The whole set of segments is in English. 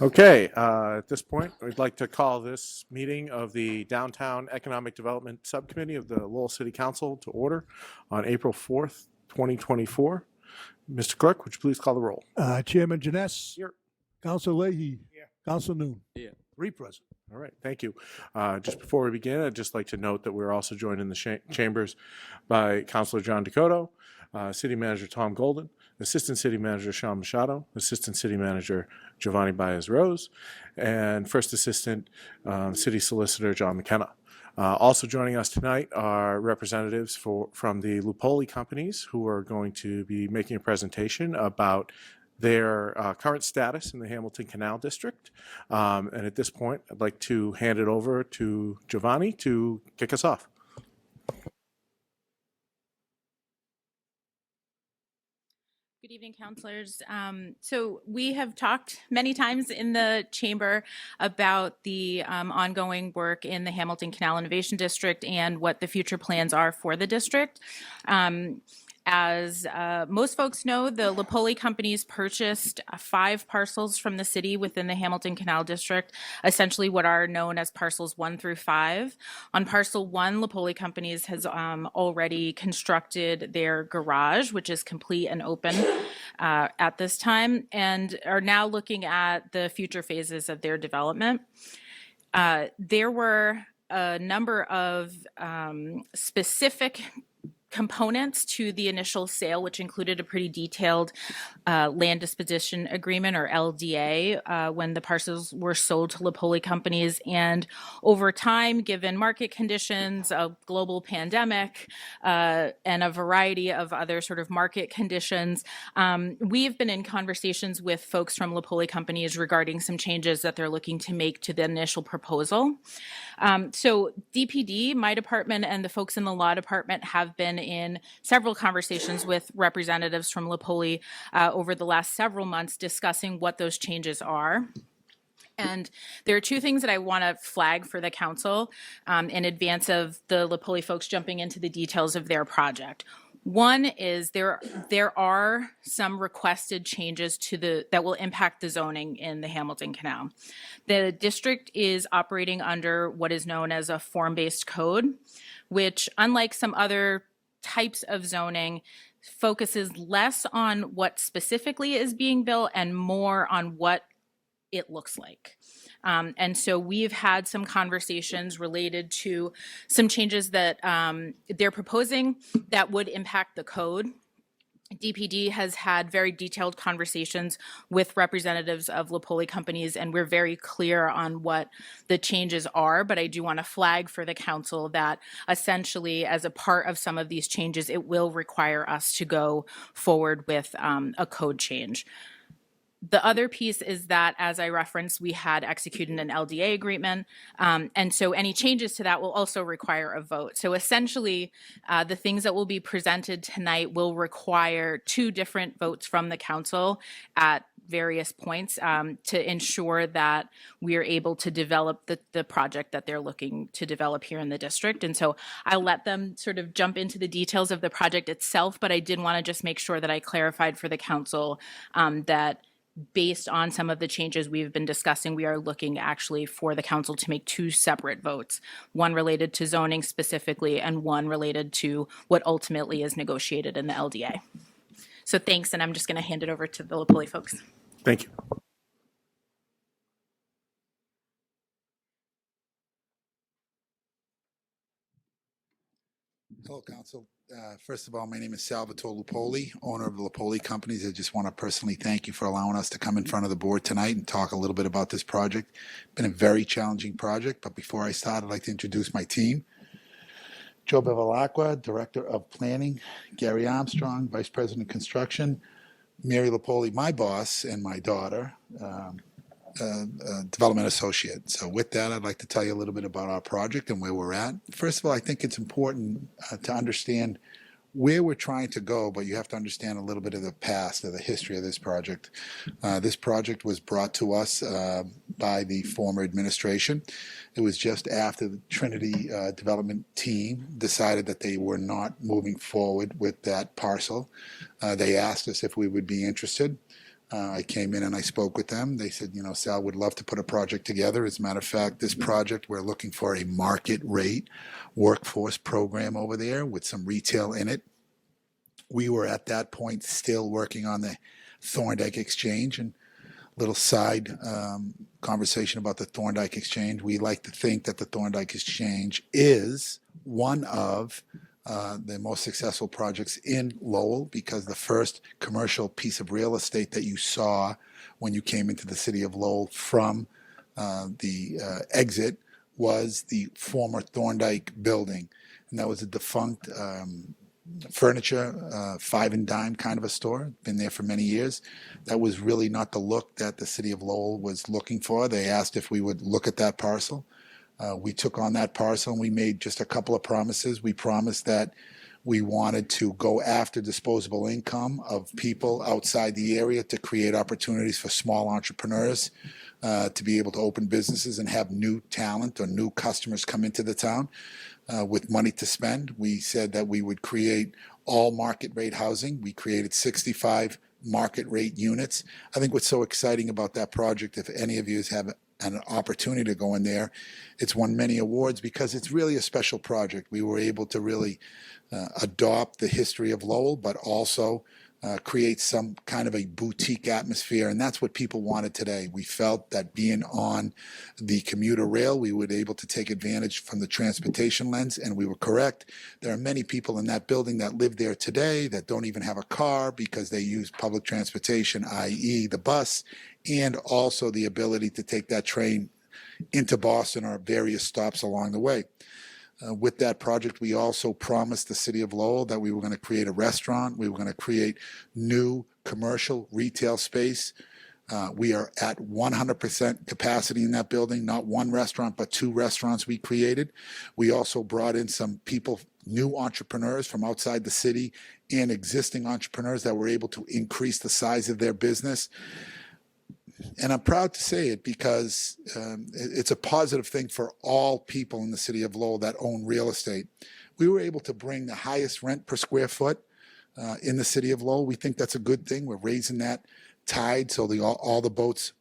Okay, at this point, we'd like to call this meeting of the Downtown Economic Development Subcommittee of the Lowell City Council to order on April 4th, 2024. Mr. Clerk, would you please call the roll? Chairman Janess. Here. Council Leahy. Here. Council Noon. Here. 3 present. All right, thank you. Just before we begin, I'd just like to note that we're also joined in the chambers by Councilor John Dakota, City Manager Tom Golden, Assistant City Manager Sean Machado, Assistant City Manager Giovanni Baez-Rose, and First Assistant City Solicitor John McKenna. Also joining us tonight are representatives from the Lupoli companies who are going to be making a presentation about their current status in the Hamilton Canal District. And at this point, I'd like to hand it over to Giovanni to kick us off. Good evening, councilors. So we have talked many times in the chamber about the ongoing work in the Hamilton Canal Innovation District and what the future plans are for the district. As most folks know, the Lupoli companies purchased 5 parcels from the city within the Hamilton Canal District, essentially what are known as parcels 1 through 5. On parcel 1, Lupoli companies has already constructed their garage, which is complete and open at this time, and are now looking at the future phases of their development. There were a number of specific components to the initial sale, which included a pretty detailed land disposition agreement, or LDA, when the parcels were sold to Lupoli companies. And over time, given market conditions, a global pandemic, and a variety of other sort of market conditions, we've been in conversations with folks from Lupoli companies regarding some changes that they're looking to make to the initial proposal. So DPD, my department, and the folks in the law department have been in several conversations with representatives from Lupoli over the last several months discussing what those changes are. And there are 2 things that I want to flag for the council in advance of the Lupoli folks jumping into the details of their project. One is there are some requested changes that will impact the zoning in the Hamilton Canal. The district is operating under what is known as a form-based code, which, unlike some other types of zoning, focuses less on what specifically is being built and more on what it looks like. And so we've had some conversations related to some changes that they're proposing that would impact the code. DPD has had very detailed conversations with representatives of Lupoli companies, and we're very clear on what the changes are. But I do want to flag for the council that essentially, as a part of some of these changes, it will require us to go forward with a code change. The other piece is that, as I referenced, we had executed an LDA agreement, and so any changes to that will also require a vote. So essentially, the things that will be presented tonight will require 2 different votes from the council at various points to ensure that we are able to develop the project that they're looking to develop here in the district. And so I'll let them sort of jump into the details of the project itself, but I did want to just make sure that I clarified for the council that based on some of the changes we've been discussing, we are looking actually for the council to make 2 separate votes, one related to zoning specifically and one related to what ultimately is negotiated in the LDA. So thanks, and I'm just going to hand it over to the Lupoli folks. Thank you. Hello, Council. First of all, my name is Salvatore Lupoli, owner of the Lupoli Companies. I just want to personally thank you for allowing us to come in front of the board tonight and talk a little bit about this project. It's been a very challenging project, but before I start, I'd like to introduce my team. Joe Bevilacqua, Director of Planning, Gary Armstrong, Vice President of Construction, Mary Lupoli, my boss, and my daughter, Development Associate. So with that, I'd like to tell you a little bit about our project and where we're at. First of all, I think it's important to understand where we're trying to go, but you have to understand a little bit of the past, of the history of this project. This project was brought to us by the former administration. It was just after the Trinity development team decided that they were not moving forward with that parcel. They asked us if we would be interested. I came in and I spoke with them. They said, Sal would love to put a project together. As a matter of fact, this project, we're looking for a market rate workforce program over there with some retail in it. We were at that point still working on the Thorndike Exchange, and little side conversation about the Thorndike Exchange. We like to think that the Thorndike Exchange is one of the most successful projects in Lowell, because the first commercial piece of real estate that you saw when you came into the city of Lowell from the exit was the former Thorndike building. And that was a defunct furniture, five and dime kind of a store, been there for many years. That was really not the look that the city of Lowell was looking for. They asked if we would look at that parcel. We took on that parcel and we made just a couple of promises. We promised that we wanted to go after disposable income of people outside the area to create opportunities for small entrepreneurs to be able to open businesses and have new talent or new customers come into the town with money to spend. We said that we would create all market rate housing. We created 65 market rate units. I think what's so exciting about that project, if any of you have an opportunity to go in there, it's won many awards because it's really a special project. We were able to really adopt the history of Lowell, but also create some kind of a boutique atmosphere, and that's what people wanted today. We felt that being on the commuter rail, we would be able to take advantage from the transportation lens, and we were correct. There are many people in that building that live there today that don't even have a car because they use public transportation, i.e. the bus, and also the ability to take that train into Boston or various stops along the way. With that project, we also promised the city of Lowell that we were going to create a restaurant. We were going to create new commercial retail space. We are at 100% capacity in that building, not one restaurant, but two restaurants we created. We also brought in some people, new entrepreneurs from outside the city and existing entrepreneurs that were able to increase the size of their business. And I'm proud to say it because it's a positive thing for all people in the city of Lowell that own real estate. We were able to bring the highest rent per square foot in the city of Lowell. We think that's a good thing. We're raising that tide so all the boats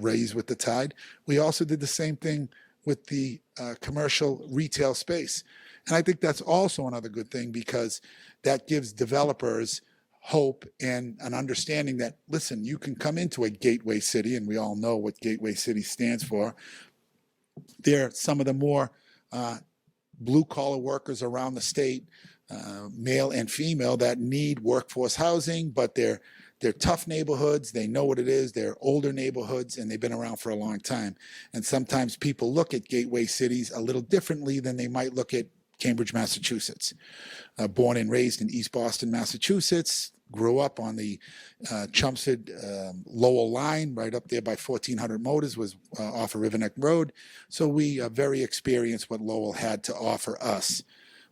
raise with the tide. We also did the same thing with the commercial retail space. And I think that's also another good thing because that gives developers hope and an understanding that, listen, you can come into a gateway city, and we all know what gateway city stands for. They're some of the more blue-collar workers around the state, male and female, that need workforce housing, but they're tough neighborhoods. They know what it is. They're older neighborhoods, and they've been around for a long time. And sometimes people look at gateway cities a little differently than they might look at Cambridge, Massachusetts. Born and raised in East Boston, Massachusetts, grew up on the Chelmsford Lowell line, right up there by 1400 Motors, was off of River Neck Road. So we are very experienced what Lowell had to offer us.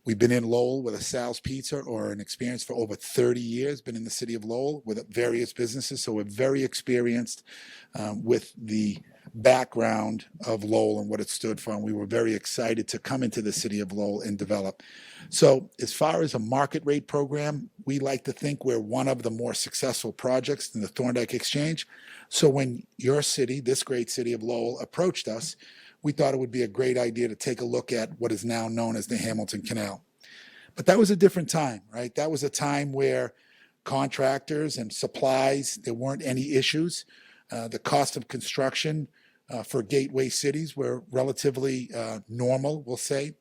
We've been in Lowell with a Sal's Pizza or an experience for over 30 years, been in the city of Lowell with various businesses. So we're very experienced with the background of Lowell and what it stood for. And we were very excited to come into the city of Lowell and develop. So as far as a market rate program, we like to think we're one of the more successful projects in the Thorndike Exchange. So when your city, this great city of Lowell, approached us, we thought it would be a great idea to take a look at what is now known as the Hamilton Canal. But that was a different time, right? That was a time where contractors and supplies, there weren't any issues. The cost of construction for gateway cities were relatively normal, we'll say.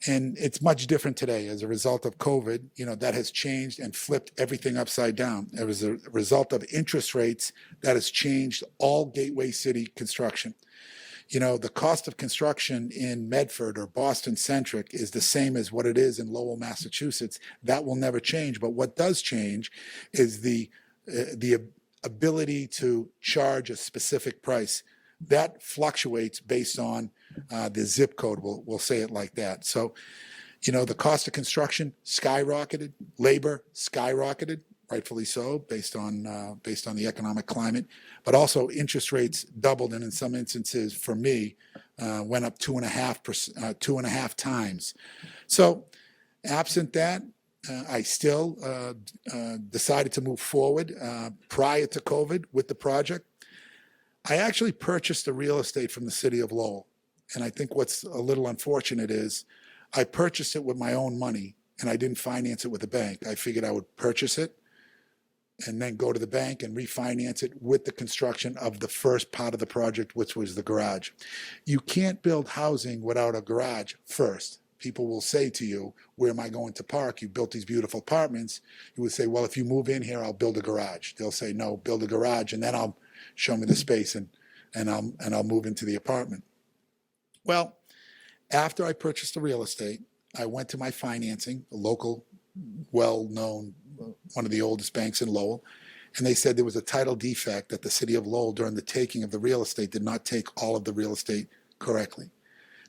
And it's much different today as a result of COVID. That has changed and flipped everything upside down. It was a result of interest rates that has changed all gateway city construction. The cost of construction in Medford or Boston centric is the same as what it is in Lowell, Massachusetts. That will never change. But what does change is the ability to charge a specific price. That fluctuates based on the zip code. We'll say it like that. So, the cost of construction skyrocketed, labor skyrocketed, rightfully so, based on the economic climate, but also interest rates doubled, and in some instances, for me, went up 2.5 times. So, absent that, I still decided to move forward prior to COVID with the project. I actually purchased the real estate from the city of Lowell. And I think what's a little unfortunate is I purchased it with my own money and I didn't finance it with the bank. I figured I would purchase it and then go to the bank and refinance it with the construction of the first part of the project, which was the garage. You can't build housing without a garage first. People will say to you, where am I going to park? You built these beautiful apartments. You would say, well, if you move in here, I'll build a garage. They'll say, no, build a garage, and then I'll show me the space and I'll move into the apartment. Well, after I purchased the real estate, I went to my financing, a local, well-known, one of the oldest banks in Lowell, and they said there was a title defect, that the city of Lowell, during the taking of the real estate, did not take all of the real estate correctly.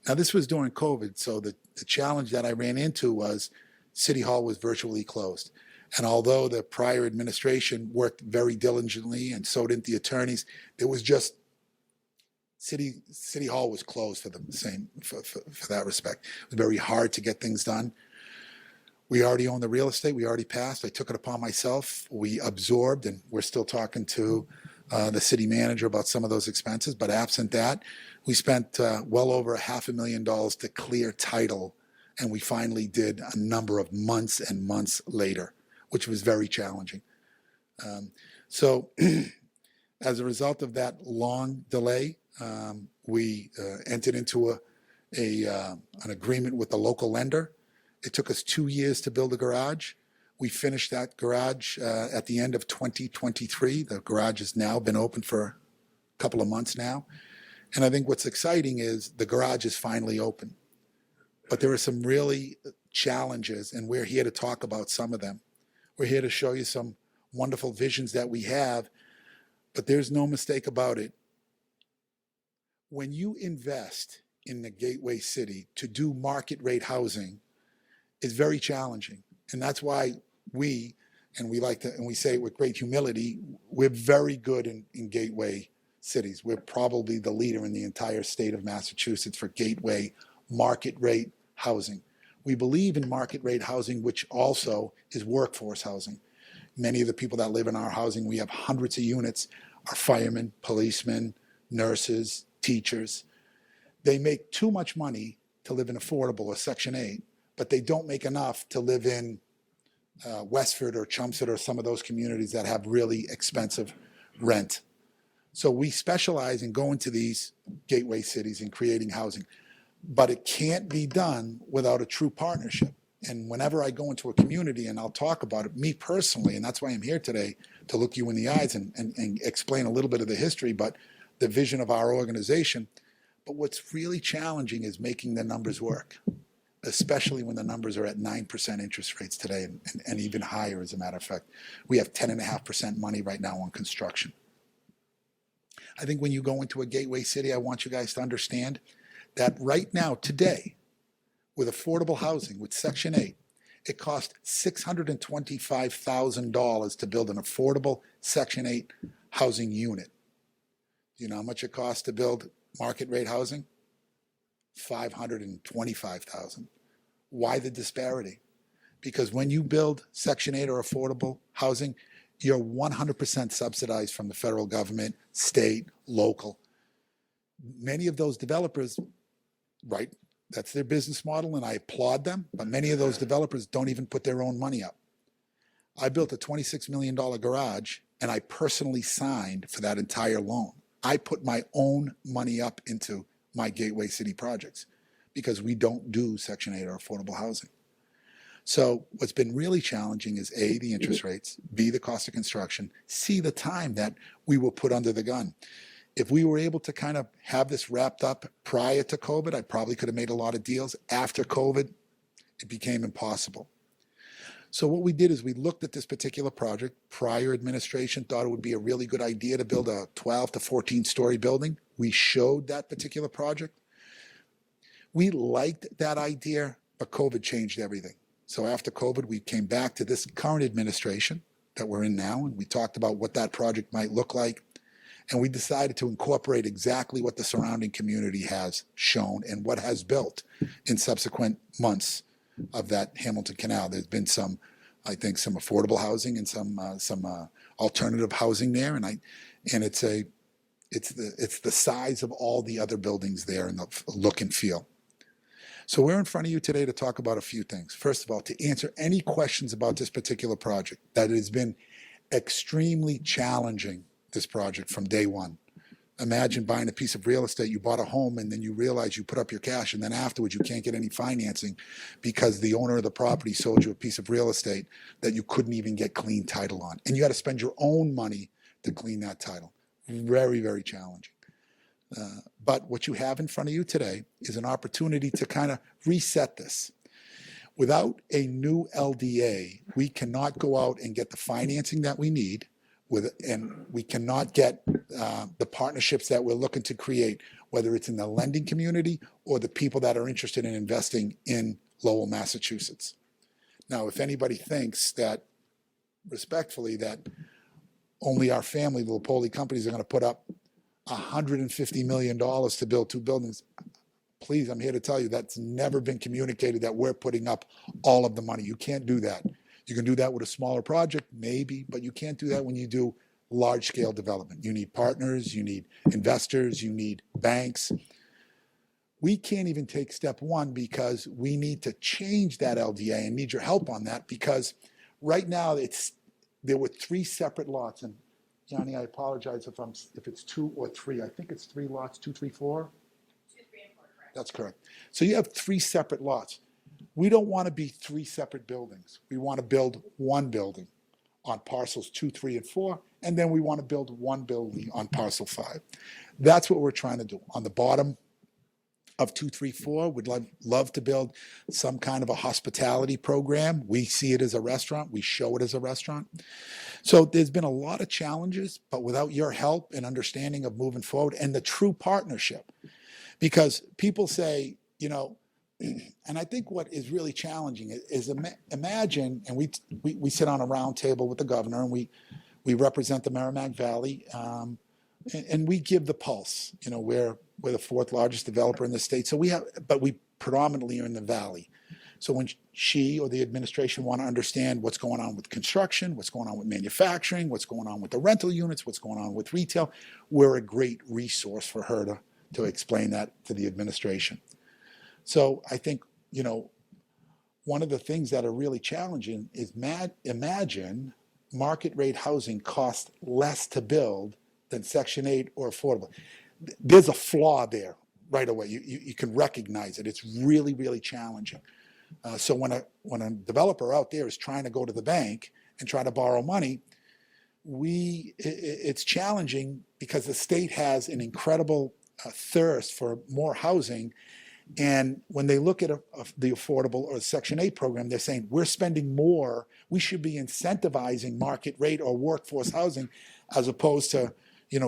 Now, this was during COVID, so the challenge that I ran into was City Hall was virtually closed. And although the prior administration worked very diligently, and so did the attorneys, it was just City Hall was closed for that respect. It was very hard to get things done. We already own the real estate. We already passed. I took it upon myself. We absorbed, and we're still talking to the city manager about some of those expenses. But absent that, we spent well over $500,000 to clear title, and we finally did a number of months and months later, which was very challenging. So as a result of that long delay, we entered into an agreement with the local lender. It took us 2 years to build a garage. We finished that garage at the end of 2023. The garage has now been open for a couple of months now. And I think what's exciting is the garage is finally open. But there are some really challenges, and we're here to talk about some of them. We're here to show you some wonderful visions that we have, but there's no mistake about it. When you invest in the gateway city to do market rate housing, it's very challenging. And that's why we say it with great humility, we're very good in gateway cities. We're probably the leader in the entire state of Massachusetts for gateway market rate housing. We believe in market rate housing, which also is workforce housing. Many of the people that live in our housing, we have hundreds of units, are firemen, policemen, nurses, teachers. They make too much money to live in affordable or Section 8, but they don't make enough to live in Westford or Chelmsford or some of those communities that have really expensive rent. So we specialize in going to these gateway cities and creating housing. But it can't be done without a true partnership. And whenever I go into a community, and I'll talk about it, me personally, and that's why I'm here today, to look you in the eyes and explain a little bit of the history, but the vision of our organization. But what's really challenging is making the numbers work, especially when the numbers are at 9% interest rates today, and even higher, as a matter of fact. We have 10.5% money right now on construction. I think when you go into a gateway city, I want you guys to understand that right now, today, with affordable housing, with Section 8, it costs $625,000 to build an affordable Section 8 housing unit. Do you know how much it costs to build market rate housing? $525,000. Why the disparity? Because when you build Section 8 or affordable housing, you're 100% subsidized from the federal government, state, local. Many of those developers, right, that's their business model, and I applaud them, but many of those developers don't even put their own money up. I built a $26 million garage, and I personally signed for that entire loan. I put my own money up into my gateway city projects because we don't do Section 8 or affordable housing. So what's been really challenging is A, the interest rates, B, the cost of construction, C, the time that we were put under the gun. If we were able to kind of have this wrapped up prior to COVID, I probably could have made a lot of deals. After COVID, it became impossible. So what we did is we looked at this particular project. Prior administration thought it would be a really good idea to build a 12 to 14-story building. We showed that particular project. We liked that idea, but COVID changed everything. So after COVID, we came back to this current administration that we're in now, and we talked about what that project might look like. And we decided to incorporate exactly what the surrounding community has shown and what has built in subsequent months of that Hamilton Canal. There's been some, I think, some affordable housing and some alternative housing there, and it's the size of all the other buildings there and the look and feel. So we're in front of you today to talk about a few things. First of all, to answer any questions about this particular project, that it has been extremely challenging, this project, from day one. Imagine buying a piece of real estate. You bought a home and then you realize you put up your cash and then afterwards you can't get any financing because the owner of the property sold you a piece of real estate that you couldn't even get clean title on. And you got to spend your own money to clean that title. Very, very challenging. But what you have in front of you today is an opportunity to kind of reset this. Without a new LDA, we cannot go out and get the financing that we need, and we cannot get the partnerships that we're looking to create, whether it's in the lending community or the people that are interested in investing in Lowell, Massachusetts. Now, if anybody thinks that, respectfully, that only our family, the Lowell companies, are going to put up $150 million to build 2 buildings, please, I'm here to tell you that's never been communicated that we're putting up all of the money. You can't do that. You can do that with a smaller project, maybe, but you can't do that when you do large-scale development. You need partners, you need investors, you need banks. We can't even take step 1 because we need to change that LDA and need your help on that, because right now there were 3 separate lots. And Johnny, I apologize if it's 2 or 3. I think it's 3 lots, 2, 3, 4. 2, 3, and 4, correct. That's correct. So you have 3 separate lots. We don't want to be 3 separate buildings. We want to build 1 building on parcels 2, 3, and 4, and then we want to build 1 building on parcel 5. That's what we're trying to do. On the bottom of 2, 3, 4, we'd love to build some kind of a hospitality program. We see it as a restaurant. We show it as a restaurant. So there's been a lot of challenges, but without your help and understanding of moving forward and the true partnership, because people say, and I think what is really challenging is imagine, and we sit on a round table with the governor, and we represent the Merrimack Valley, and we give the pulse. We're the 4th largest developer in the state, but we predominantly are in the valley. So when she or the administration want to understand what's going on with construction, what's going on with manufacturing, what's going on with the rental units, what's going on with retail, we're a great resource for her to explain that to the administration. So I think, one of the things that are really challenging is imagine market rate housing costs less to build than Section 8 or affordable. There's a flaw there right away. You can recognize it. It's really, really challenging. So when a developer out there is trying to go to the bank and try to borrow money, it's challenging because the state has an incredible thirst for more housing. And when they look at the affordable or Section 8 program, they're saying we're spending more. We should be incentivizing market rate or workforce housing as opposed to,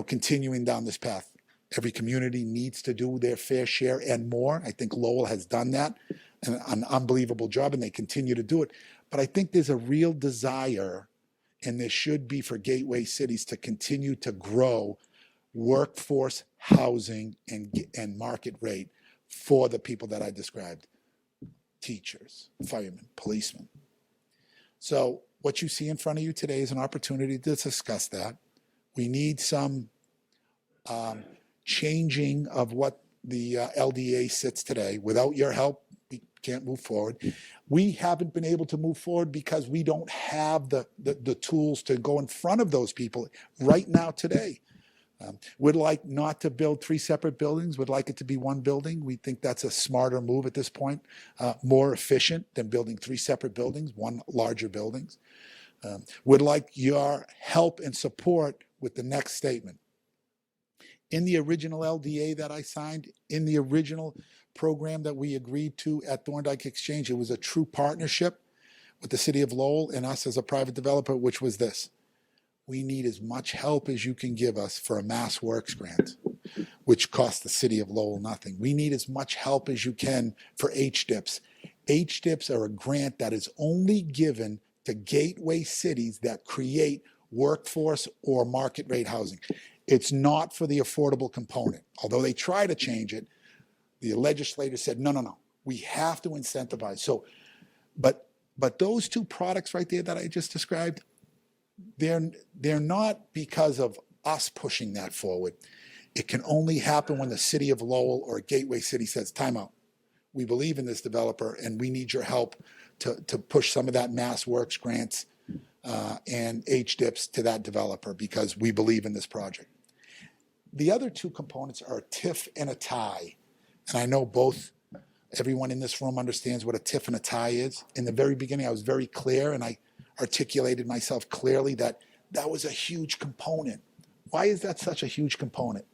continuing down this path. Every community needs to do their fair share and more. I think Lowell has done that, an unbelievable job, and they continue to do it. But I think there's a real desire, and there should be, for gateway cities to continue to grow workforce housing and market rate for the people that I described: teachers, firemen, policemen. So what you see in front of you today is an opportunity to discuss that. We need some changing of what the LDA sits today. Without your help, we can't move forward. We haven't been able to move forward because we don't have the tools to go in front of those people right now today. We'd like not to build 3 separate buildings. We'd like it to be 1 building. We think that's a smarter move at this point, more efficient than building 3 separate buildings, 1 larger buildings. We'd like your help and support with the next statement. In the original LDA that I signed, in the original program that we agreed to at Thorndike Exchange, it was a true partnership with the city of Lowell and us as a private developer, which was this: we need as much help as you can give us for a Mass Works grant, which costs the city of Lowell nothing. We need as much help as you can for HDIPs. HDIPs are a grant that is only given to gateway cities that create workforce or market rate housing. It's not for the affordable component. Although they try to change it, the legislators said, no, we have to incentivize. So But those two products right there that I just described, they're not because of us pushing that forward. It can only happen when the city of Lowell or a gateway city says, time out. We believe in this developer and we need your help to push some of that Mass Works grants and HDIPs to that developer because we believe in this project. The other two components are a TIF and a tie. And I know everyone in this room understands what a TIF and a tie is. In the very beginning, I was very clear and I articulated myself clearly that was a huge component. Why is that such a huge component?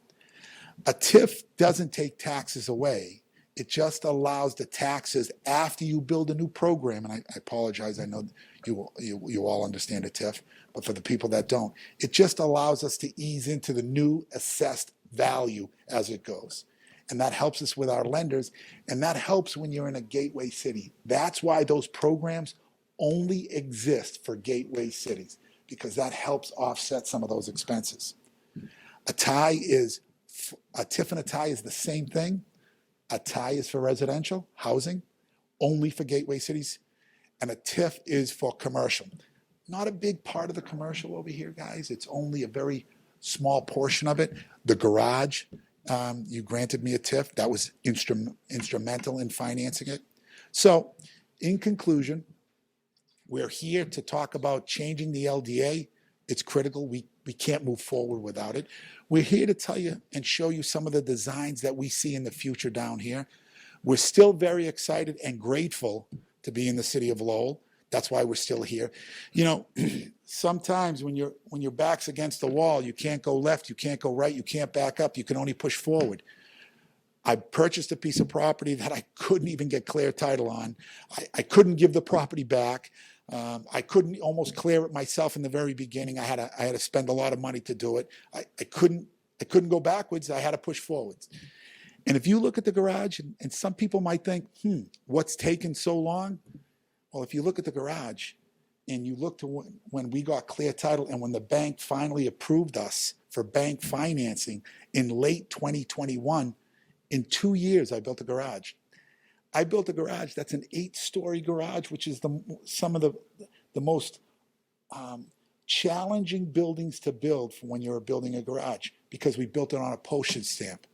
A TIF doesn't take taxes away. It just allows the taxes after you build a new program. And I apologize, I know you all understand a TIF, but for the people that don't, it just allows us to ease into the new assessed value as it goes. And that helps us with our lenders, and that helps when you're in a gateway city. That's why those programs only exist for gateway cities, because that helps offset some of those expenses. A TIF and a tie is the same thing. A tie is for residential housing, only for gateway cities, and a TIF is for commercial. Not a big part of the commercial over here, guys. It's only a very small portion of it. The garage, you granted me a TIF. That was instrumental in financing it. So, in conclusion, we're here to talk about changing the LDA. It's critical. We can't move forward without it. We're here to tell you and show you some of the designs that we see in the future down here. We're still very excited and grateful to be in the city of Lowell. That's why we're still here. You know, sometimes when your back's against the wall, you can't go left, you can't go right, you can't back up, you can only push forward. I purchased a piece of property that I couldn't even get clear title on. I couldn't give the property back. I couldn't almost clear it myself in the very beginning. I had to spend a lot of money to do it. I couldn't go backwards. I had to push forwards. And if you look at the garage, and some people might think, what's taken so long? Well, if you look at the garage and you look to when we got clear title and when the bank finally approved us for bank financing in late 2021, in 2 years, I built a garage. I built a garage that's an 8-story garage, which is some of the most challenging buildings to build for when you're building a garage, because we built it on a postage stamp.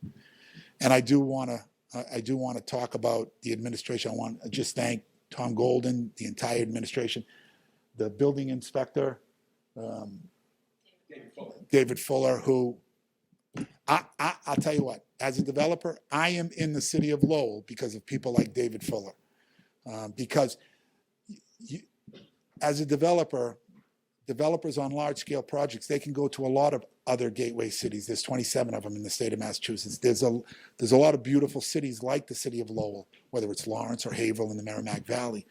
And I do want to talk about the administration. I want to just thank Tom Golden, the entire administration, the building inspector, David Fuller, who I'll tell you what, as a developer, I am in the city of Lowell because of people like David Fuller. Because as a developer, developers on large-scale projects, they can go to a lot of other gateway cities. There's 27 of them in the state of Massachusetts. There's a lot of beautiful cities like the city of Lowell, whether it's Lawrence or Haverhill in the Merrimack Valley.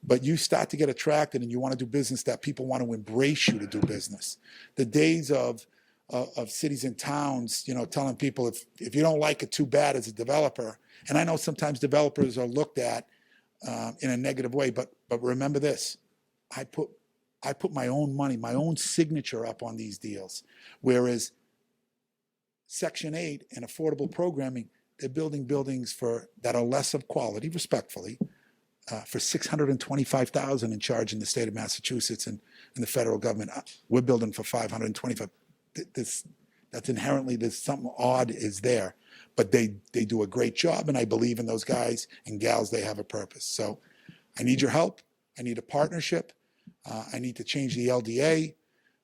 But you start to get attracted and you want to do business that people want to embrace you to do business. The days of cities and towns, telling people if you don't like it, too bad as a developer. And I know sometimes developers are looked at in a negative way, but remember this: I put my own money, my own signature up on these deals. Whereas Section 8 and affordable programming, they're building buildings that are less of quality, respectfully, for $625,000 in charge in the state of Massachusetts and the federal government. We're building for $525,000. That's inherently, there's something odd is there, but they do a great job, and I believe in those guys and gals. They have a purpose. So I need your help. I need a partnership. I need to change the LDA.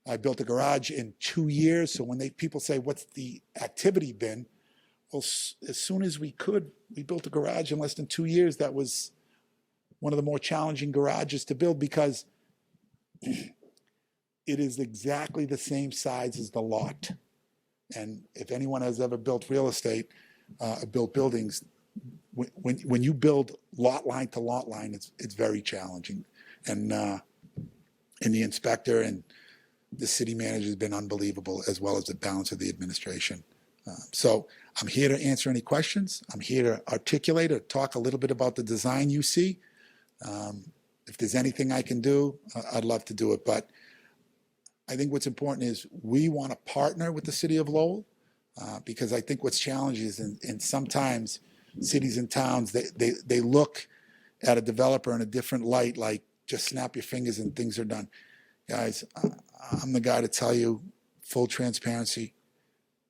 I built a garage in 2 years. So when people say, what's the activity been? Well, as soon as we could, we built a garage in less than 2 years. That was one of the more challenging garages to build because it is exactly the same size as the lot. And if anyone has ever built real estate, built buildings, when you build lot line to lot line, it's very challenging. And the inspector and the city manager has been unbelievable, as well as the balance of the administration. So I'm here to answer any questions. I'm here to articulate or talk a little bit about the design you see. If there's anything I can do, I'd love to do it. But I think what's important is we want to partner with the city of Lowell, because I think what's challenging is in sometimes cities and towns, they look at a developer in a different light, like just snap your fingers and things are done. Guys, I'm the guy to tell you, full transparency,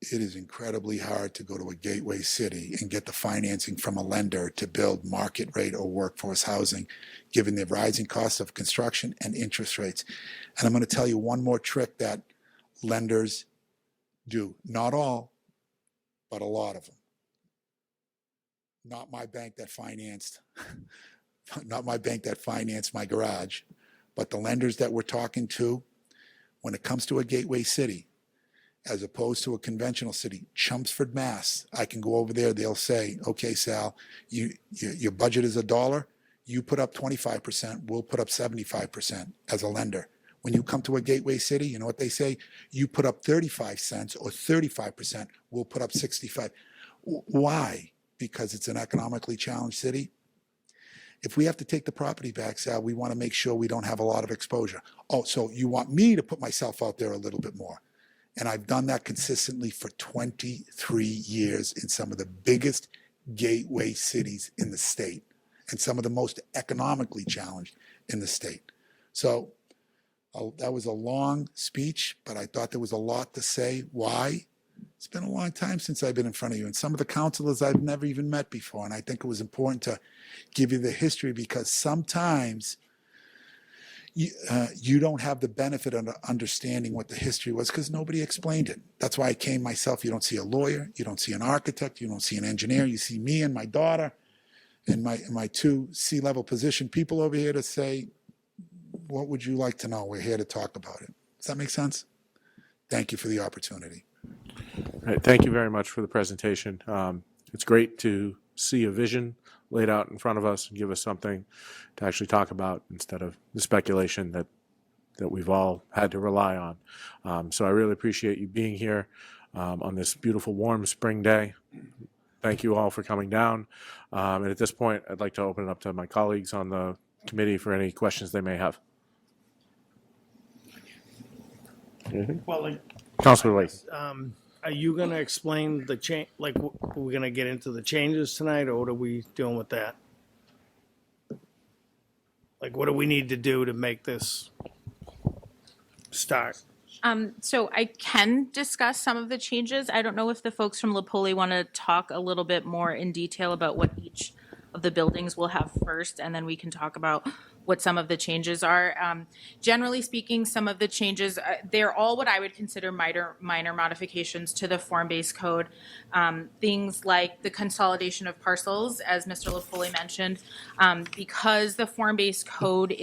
it is incredibly hard to go to a gateway city and get the financing from a lender to build market rate or workforce housing, given the rising cost of construction and interest rates. And I'm going to tell you one more trick that lenders do. Not all, but a lot of them. Not my bank that financed, not my bank that financed my garage, but the lenders that we're talking to, when it comes to a gateway city, as opposed to a conventional city, Chelmsford, Mass. I can go over there. They'll say, okay, Sal, your budget is $1. You put up 25%. We'll put up 75% as a lender. When you come to a gateway city, you know what they say? You put up 35 cents or 35%. We'll put up 65. Why? Because it's an economically challenged city. If we have to take the property back, Sal, we want to make sure we don't have a lot of exposure. Oh, so you want me to put myself out there a little bit more. And I've done that consistently for 23 years in some of the biggest gateway cities in the state and some of the most economically challenged in the state. So that was a long speech, but I thought there was a lot to say. Why? It's been a long time since I've been in front of you, and some of the councilors I've never even met before. And I think it was important to give you the history, because sometimes you don't have the benefit of understanding what the history was because nobody explained it. That's why I came myself. You don't see a lawyer, you don't see an architect, you don't see an engineer. You see me and my daughter and my two C-level position people over here to say, what would you like to know? We're here to talk about it. Does that make sense? Thank you for the opportunity. All right, thank you very much for the presentation. It's great to see a vision laid out in front of us and give us something to actually talk about instead of the speculation that we've all had to rely on. So I really appreciate you being here on this beautiful, warm spring day. Thank you all for coming down. And at this point, I'd like to open it up to my colleagues on the committee for any questions they may have. Well, Councilor Lee. are you going to explain the change? Like, are we going to get into the changes tonight, or what are we doing with that? Like, what do we need to do to make this start? So I can discuss some of the changes. I don't know if the folks from Lowell want to talk a little bit more in detail about what each of the buildings will have first, and then we can talk about what some of the changes are. Generally speaking, some of the changes, they're all what I would consider minor modifications to the form-based code. Things like the consolidation of parcels, as Mr. Lowell mentioned, because the form-based code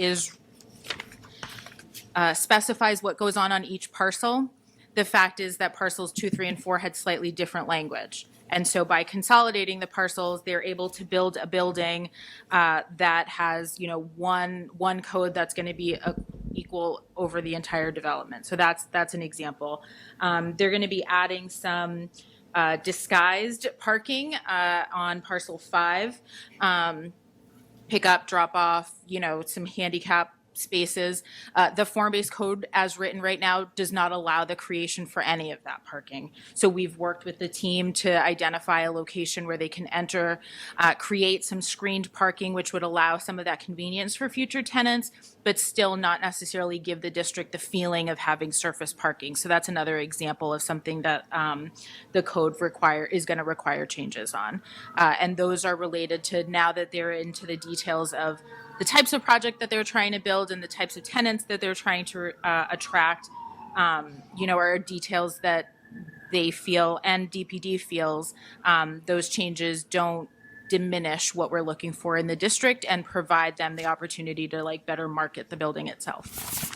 specifies what goes on each parcel. The fact is that parcels 2, 3, and 4 had slightly different language. And so by consolidating the parcels, they're able to build a building that has, one code that's going to be equal over the entire development. So that's an example. They're going to be adding some disguised parking on parcel 5, pick up, drop off, some handicap spaces. The form-based code as written right now does not allow the creation for any of that parking. So we've worked with the team to identify a location where they can enter, create some screened parking, which would allow some of that convenience for future tenants, but still not necessarily give the district the feeling of having surface parking. So that's another example of something that the code is going to require changes on. And those are related to, now that they're into the details of the types of project that they're trying to build and the types of tenants that they're trying to attract, are details that they feel and DPD feels those changes don't diminish what we're looking for in the district and provide them the opportunity to better market the building itself.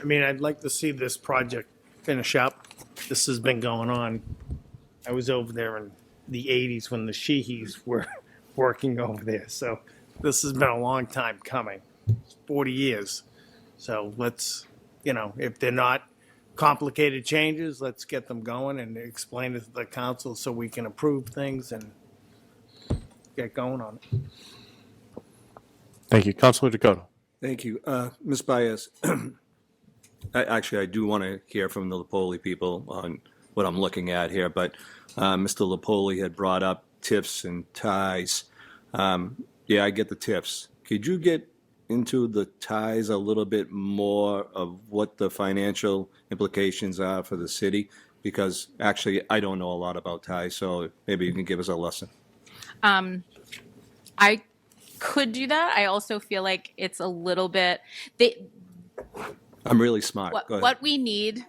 I mean, I'd like to see this project finish up. This has been going on. I was over there in the 80s when the Sheehys were working over there. So this has been a long time coming, 40 years. So let's, if they're not complicated changes, let's get them going and explain it to the council so we can approve things and get going on it. Thank you. Councilor Dakota. Thank you. Ms. Baez, I do want to hear from the Lowell people on what I'm looking at here, but Mr. Lowell had brought up TIFs and ties. yeah, I get the tips. Could you get into the ties a little bit more of what the financial implications are for the city? Because actually, I don't know a lot about ties, so maybe you can give us a lesson. I could do that. I also feel like it's a little bit I'm really smart. Go ahead. what we need.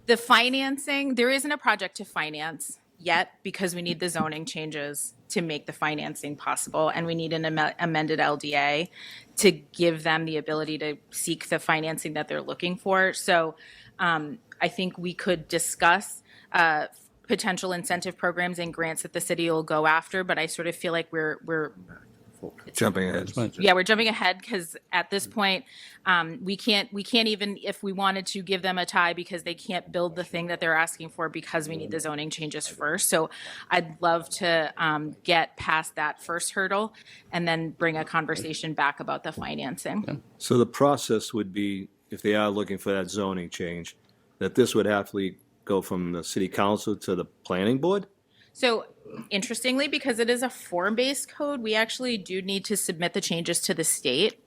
The financing, there isn't a project to finance yet because we need the zoning changes to make the financing possible, and we need an amended LDA to give them the ability to seek the financing that they're looking for. So I think we could discuss potential incentive programs and grants that the city will go after, but I sort of feel like we're Jumping ahead. we're jumping ahead because at this point we can't even, if we wanted to, give them a tie because they can't build the thing that they're asking for because we need the zoning changes first. So I'd love to get past that first hurdle and then bring a conversation back about the financing. So the process would be, if they are looking for that zoning change, that this would have to go from the city council to the planning board? So interestingly, because it is a form-based code, we actually do need to submit the changes to the state.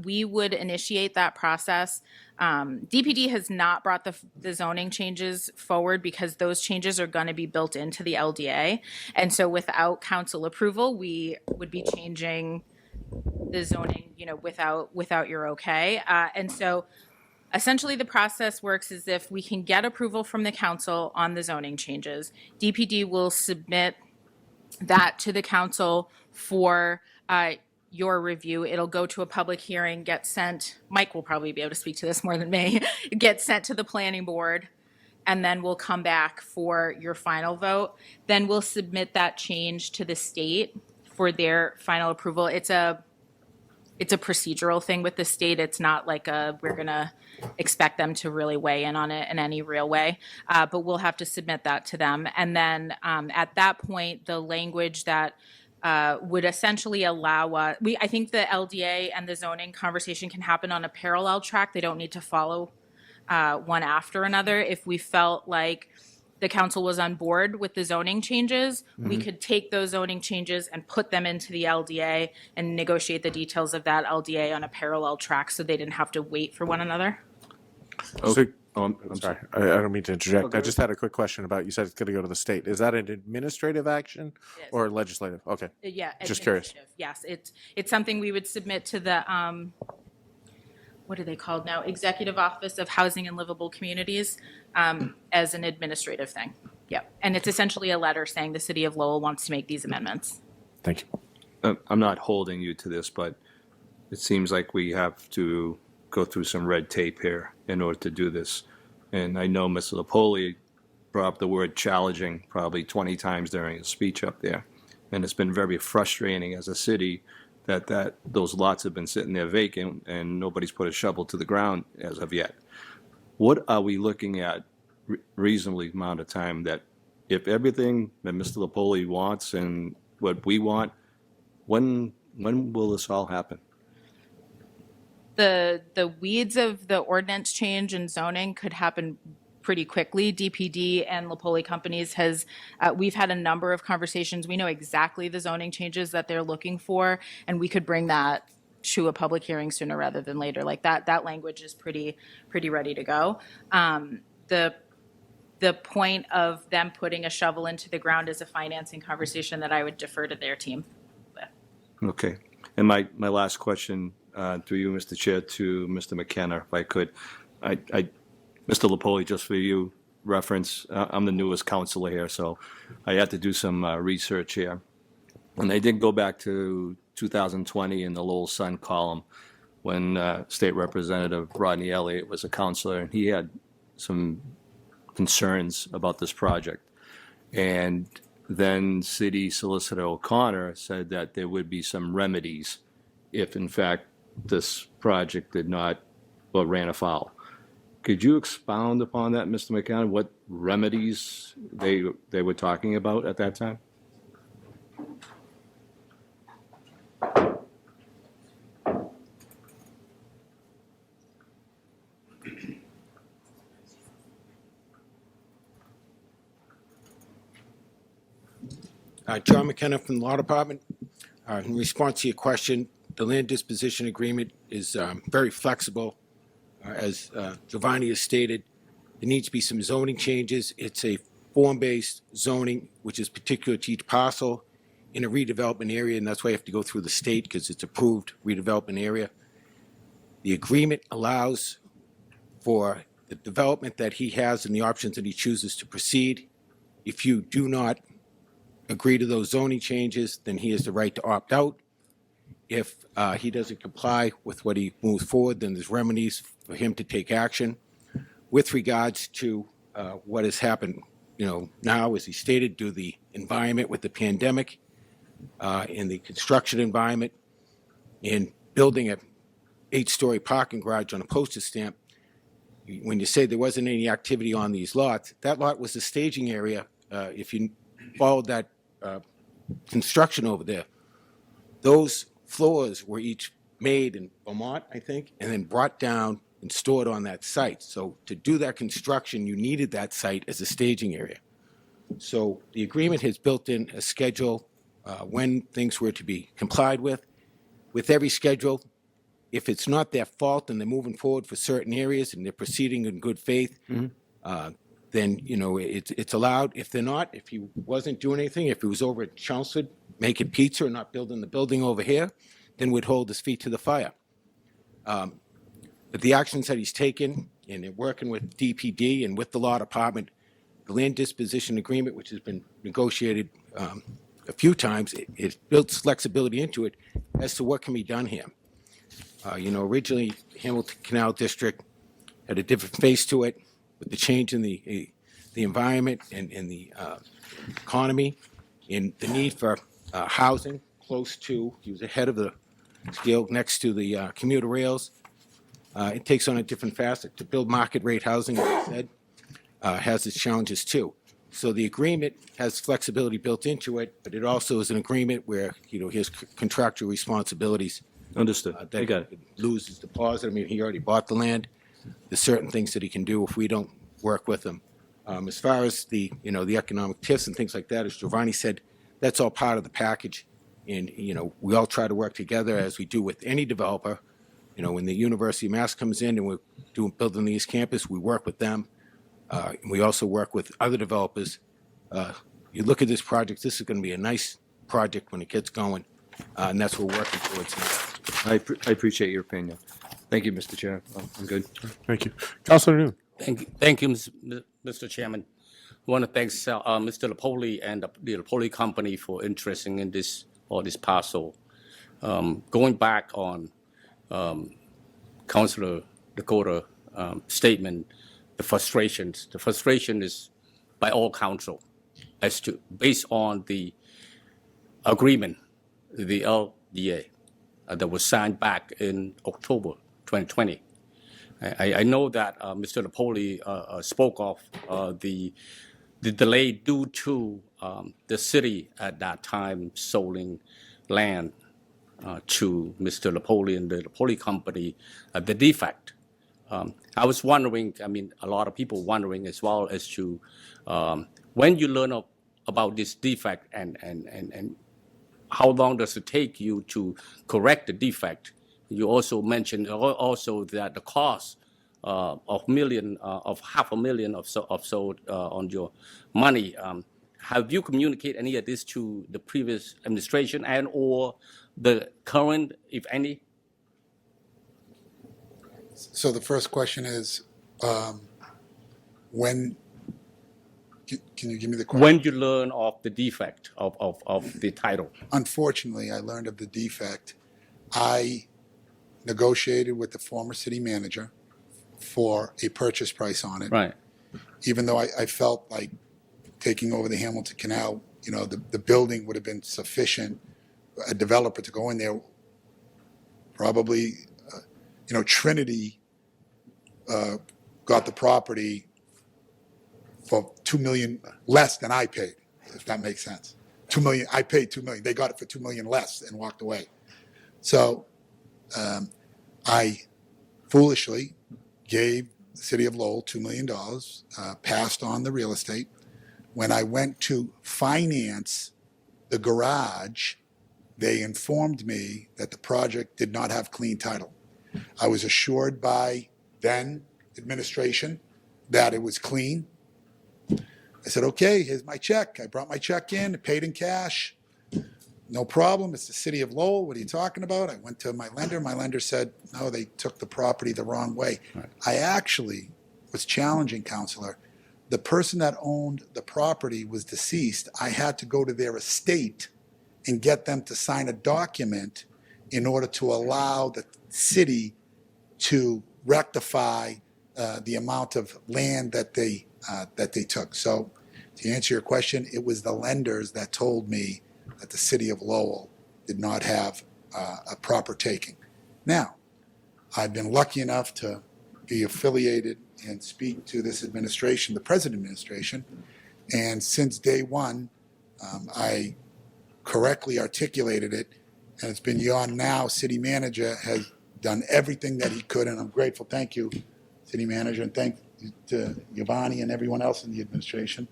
We would initiate that process. DPD has not brought the zoning changes forward because those changes are going to be built into the LDA. And so without council approval, we would be changing the zoning, without your okay. And so essentially, the process works as if we can get approval from the council on the zoning changes. DPD will submit that to the council for your review. It'll go to a public hearing, get sent. Mike will probably be able to speak to this more than me. Get sent to the planning board, and then we'll come back for your final vote. Then we'll submit that change to the state for their final approval. It's a procedural thing with the state. It's not like we're going to expect them to really weigh in on it in any real way, but we'll have to submit that to them. And then at that point, the language that would essentially allow I think the LDA and the zoning conversation can happen on a parallel track. They don't need to follow one after another. If we felt like the council was on board with the zoning changes, we could take those zoning changes and put them into the LDA and negotiate the details of that LDA on a parallel track so they didn't have to wait for one another. So, I'm sorry, I don't mean to interject. I just had a quick question about, you said it's going to go to the state. Is that an administrative action It is. or legislative? Okay. Yeah. Just curious. Administrative. Yes, it's something we would submit to the, what are they called now? Executive Office of Housing and Livable Communities as an administrative thing. Yeah. And it's essentially a letter saying the city of Lowell wants to make these amendments. Thank you. I'm not holding you to this, but it seems like we have to go through some red tape here in order to do this. And I know Mr. Lopoli brought up the word challenging probably 20 times during his speech up there. And it's been very frustrating as a city that those lots have been sitting there vacant and nobody's put a shovel to the ground as of yet. What are we looking at reasonably amount of time that if everything that Mr. Lopoli wants and what we want, when will this all happen? The weeds of the ordinance change and zoning could happen pretty quickly. DPD and Lopoli Companies we've had a number of conversations. We know exactly the zoning changes that they're looking for, and we could bring that to a public hearing sooner rather than later. Like that language is pretty ready to go. The point of them putting a shovel into the ground is a financing conversation that I would defer to their team with. Okay. And my last question through you, Mr. Chair, to Mr. McKenna, if I could. Mr. Lopoli, just for you reference, I'm the newest councilor here, so I had to do some research here. And I did go back to 2020 in the Lowell Sun column when State Representative Rodney Elliott was a councilor, and he had some concerns about this project. And then City Solicitor O'Connor said that there would be some remedies if, in fact, this project did not, or ran afoul. Could you expound upon that, Mr. McKenna, what remedies they were talking about at that time? John McKenna from the Law Department. In response to your question, the land disposition agreement is very flexible. As Giovanni has stated, there needs to be some zoning changes. It's a form-based zoning, which is particular to each parcel in a redevelopment area, and that's why you have to go through the state because it's approved redevelopment area. The agreement allows for the development that he has and the options that he chooses to proceed. If you do not agree to those zoning changes, then he has the right to opt out. If he doesn't comply with what he moves forward, then there's remedies for him to take action. With regards to what has happened, now, as he stated, due to the environment with the pandemic, in the construction environment, in building a 8-story parking garage on a postage stamp, when you say there wasn't any activity on these lots, that lot was the staging area. If you followed that construction over there, those floors were each made in Vermont, I think, and then brought down and stored on that site. So to do that construction, you needed that site as a staging area. So the agreement has built in a schedule when things were to be complied with. With every schedule, if it's not their fault and they're moving forward for certain areas and they're proceeding in good faith, then it's allowed. If they're not, if he wasn't doing anything, if he was over at Chelmsford making pizza or not building the building over here, then we'd hold his feet to the fire. But the actions that he's taken, and working with DPD and with the law department, the land disposition agreement, which has been negotiated a few times, it builds flexibility into it as to what can be done here. Originally, Hamilton Canal District had a different face to it with the change in the environment and the economy and the need for housing close to, he was ahead of the scale next to the commuter rails. It takes on a different facet. To build market rate housing, as I said, has its challenges too. So the agreement has flexibility built into it, but it also is an agreement where, he has contractual responsibilities. Understood. That I got it. loses deposit. I mean, he already bought the land. There's certain things that he can do if we don't work with him. As far as the economic tips and things like that, as Giovanni said, that's all part of the package. And, we all try to work together as we do with any developer. When the University of Mass comes in and we're building the East Campus, we work with them. And we also work with other developers. You look at this project, this is going to be a nice project when it gets going. And that's what we're working towards now. I appreciate your opinion. Thank you, Mr. Chair. I'm good. Thank you. Councilor Noon. Thank you, Mr. Chairman. I want to thank Mr. Lopoli and the Lopoli Company for interesting in this parcel. Going back on Councilor Dakota statement, the frustration is by all council as to based on the agreement, the LDA that was signed back in October 2020. I know that Mr. Napoli spoke of the delay due to the city at that time selling land to Mr. Napoli and the Napoli Company, the defect. I was wondering, a lot of people wondering as well as to when you learn about this defect and how long does it take you to correct the defect? You also mentioned that the cost of $500,000 of sold on your money. Have you communicated any of this to the previous administration and or the current, if any? So the first question is, when, can you give me the question? When you learn of the defect of the title? Unfortunately, I learned of the defect. I negotiated with the former city manager for a purchase price on it. Right. Even though I felt like taking over the Hamilton Canal, the building would have been sufficient, a developer to go in there. Probably, Trinity got the property for $2 million less than I paid, if that makes sense. $2 million, I paid $2 million. They got it for $2 million less and walked away. So I foolishly gave the city of Lowell $2 million, passed on the real estate. When I went to finance the garage, they informed me that the project did not have clean title. I was assured by then administration that it was clean. I said, okay, here's my check. I brought my check in, paid in cash. No problem. It's the city of Lowell. What are you talking about? I went to my lender. My lender said, no, they took the property the wrong way. Right. I actually was challenging, Counselor. The person that owned the property was deceased. I had to go to their estate and get them to sign a document in order to allow the city to rectify the amount of land that they took. So to answer your question, it was the lenders that told me that the city of Lowell did not have a proper taking. Now, I've been lucky enough to be affiliated and speak to this administration, the present administration, and since day one, I correctly articulated it, and it's been beyond now. City manager has done everything that he could, and I'm grateful. Thank you, city manager, and thank you to Giovanni and everyone else in the administration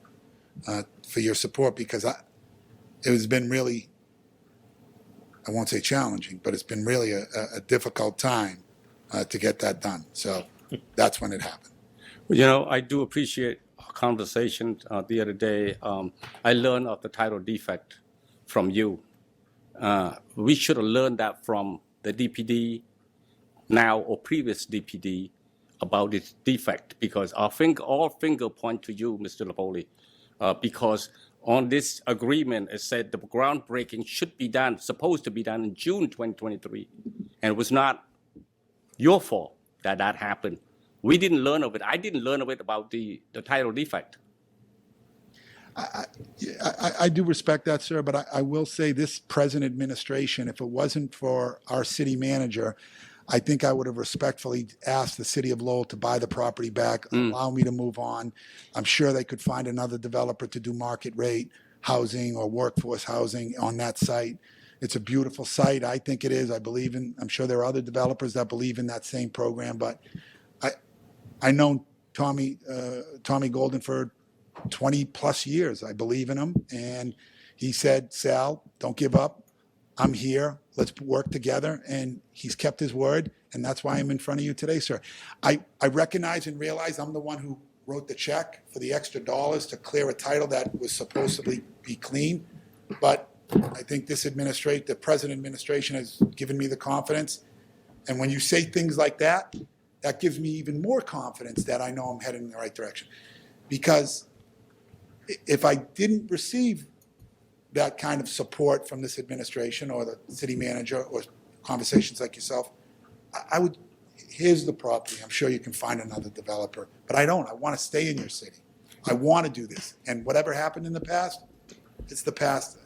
for your support, because it has been really, I won't say challenging, but it's been really a difficult time to get that done. So that's when it happened. Well, I do appreciate our conversation the other day. I learned of the title defect from you. We should have learned that from the DPD now or previous DPD about this defect, because all finger point to you, Mr. Napoli, because on this agreement, it said the groundbreaking should be done, supposed to be done in June 2023, and it was not your fault that happened. We didn't learn of it. I didn't learn of it about the title defect. I do respect that, sir, but I will say this present administration, if it wasn't for our city manager, I think I would have respectfully asked the city of Lowell to buy the property back, allow me to move on. I'm sure they could find another developer to do market rate housing or workforce housing on that site. It's a beautiful site. I think it is. I'm sure there are other developers that believe in that same program, but I know Tommy Golden for 20 plus years. I believe in him. And he said, Sal, don't give up. I'm here. Let's work together. And he's kept his word. And that's why I'm in front of you today, sir. I recognize and realize I'm the one who wrote the check for the extra dollars to clear a title that was supposedly be clean. But I think the present administration has given me the confidence. And when you say things like that, that gives me even more confidence that I know I'm heading in the right direction. Because if I didn't receive that kind of support from this administration or the city manager or conversations like yourself, I would, here's the property. I'm sure you can find another developer. But I don't. I want to stay in your city. I want to do this. And whatever happened in the past, it's the past.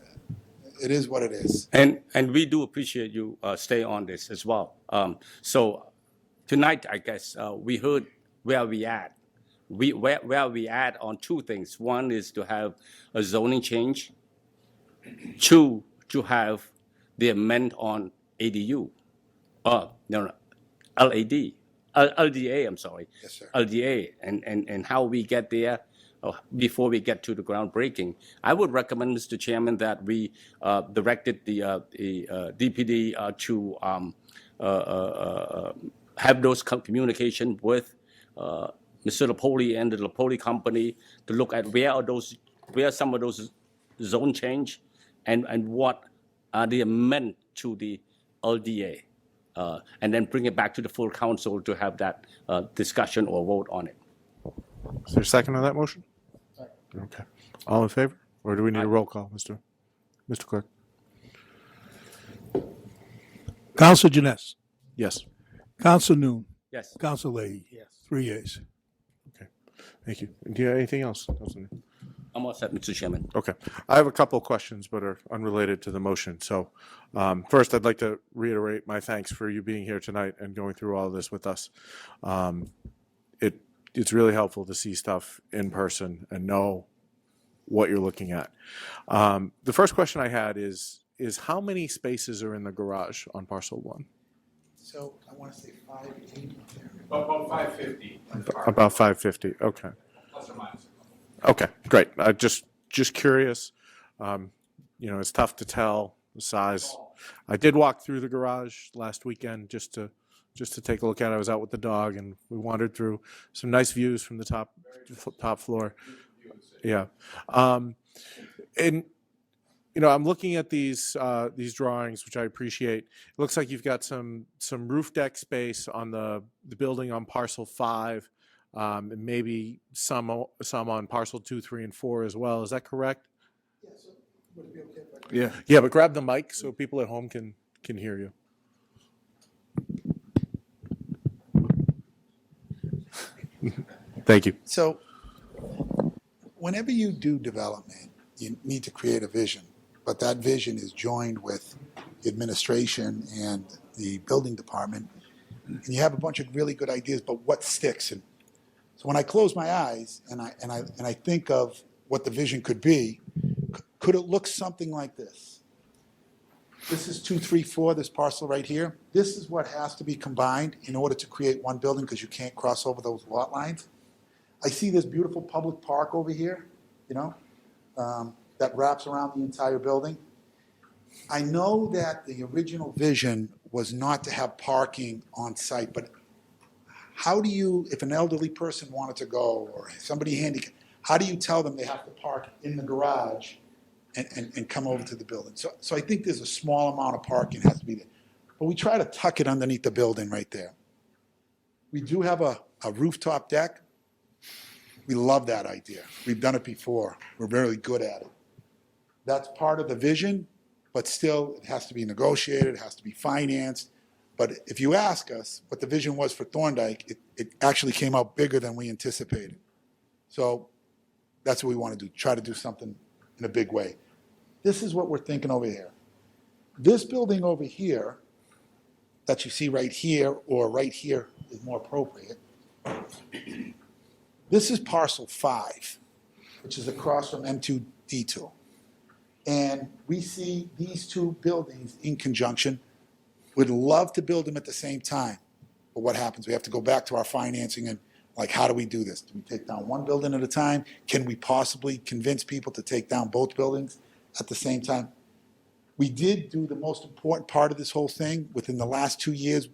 It is what it is. And we do appreciate you stay on this as well. So tonight, I guess, we heard where we at. Where we at on two things. One is to have a zoning change. Two, to have the amendment on ADU. LDA, I'm sorry. Yes, sir. LDA, and how we get there before we get to the groundbreaking. I would recommend, Mr. Chairman, that we directed the DPD to have those communication with Mr. Napoli and the Napoli company to look at where some of those zone change and what are the amendment to the LDA, and then bring it back to the full council to have that discussion or vote on it. Is there a second on that motion? Okay. All in favor? Or do we need a roll call, Mr. Clerk? Counsel Janess. Yes. Counsel Noon. Yes. Counsel Leahy. Yes. 3 yeas. Okay. Thank you. Do you have anything else, Councilman? I'm all set, Mr. Chairman. Okay. I have a couple of questions, but are unrelated to the motion. So first, I'd like to reiterate my thanks for you being here tonight and going through all of this with us. It's really helpful to see stuff in person and know what you're looking at. The first question I had is how many spaces are in the garage on parcel 1? So I want to say 580 there. About 550. About 550. Okay. Plus or minus. Okay, great. Just curious. it's tough to tell the size. I did walk through the garage last weekend just to take a look at it. I was out with the dog and we wandered through some nice views from the top floor. Yeah. And I'm looking at these drawings, which I appreciate. It looks like you've got some roof deck space on the building on parcel 5, and maybe some on parcel 2, 3, and 4 as well. Is that correct? Yeah. Yeah, but grab the mic so people at home can hear you. Thank you. So whenever you do development, you need to create a vision, but that vision is joined with the administration and the building department, and you have a bunch of really good ideas, but what sticks? And so when I close my eyes and I think of what the vision could be, could it look something like this? This is 2, 3, 4, this parcel right here. This is what has to be combined in order to create one building because you can't cross over those lot lines. I see this beautiful public park over here, that wraps around the entire building. I know that the original vision was not to have parking on site, but how do you, if an elderly person wanted to go or somebody handicapped, how do you tell them they have to park in the garage and come over to the building? So I think there's a small amount of parking has to be there. But we try to tuck it underneath the building right there. We do have a rooftop deck. We love that idea. We've done it before. We're very good at it. That's part of the vision, but still it has to be negotiated, it has to be financed. But if you ask us what the vision was for Thorndike, it actually came out bigger than we anticipated. So that's what we want to do, try to do something in a big way. This is what we're thinking over here. This building over here that you see right here or right here is more appropriate. This is parcel 5, which is across from M2D2. And we see these two buildings in conjunction. We'd love to build them at the same time. But what happens? We have to go back to our financing and how do we do this? Do we take down one building at a time? Can we possibly convince people to take down both buildings at the same time? We did do the most important part of this whole thing. Within the last 2 years,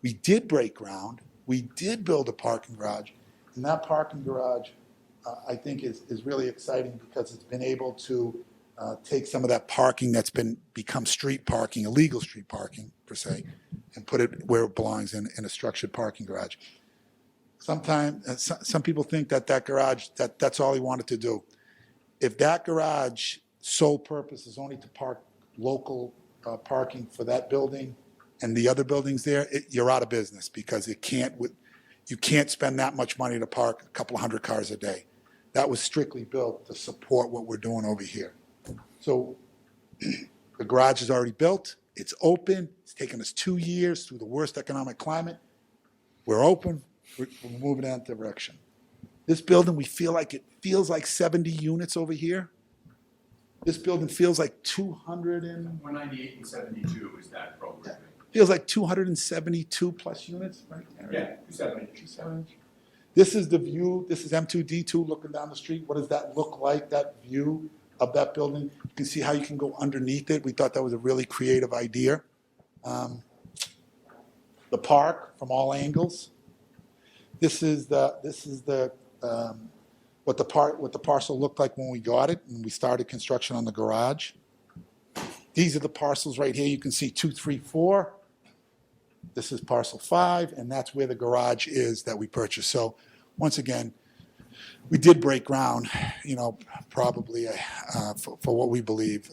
we did break ground. We did build a parking garage. And that parking garage, I think, is really exciting because it's been able to take some of that parking that's become street parking, illegal street parking, per se, and put it where it belongs in a structured parking garage. Sometimes, some people think that garage, that's all he wanted to do. If that garage sole purpose is only to park local parking for that building and the other buildings there, you're out of business because you can't spend that much money to park a couple of hundred cars a day. That was strictly built to support what we're doing over here. So the garage is already built. It's open. It's taken us 2 years through the worst economic climate. We're open. We're moving in that direction. This building, we feel like it feels like 70 units over here. This building feels like 200 and 198 and 72 is that program. feels like 272 plus units, right? Yeah, 270. This is the view. This is M2D2 looking down the street. What does that look like, that view of that building? You can see how you can go underneath it. We thought that was a really creative idea. The park from all angles. This is what the parcel looked like when we got it and we started construction on the garage. These are the parcels right here. You can see 2, 3, 4. This is parcel 5, and that's where the garage is that we purchased. So once again, we did break ground, probably for what we believe.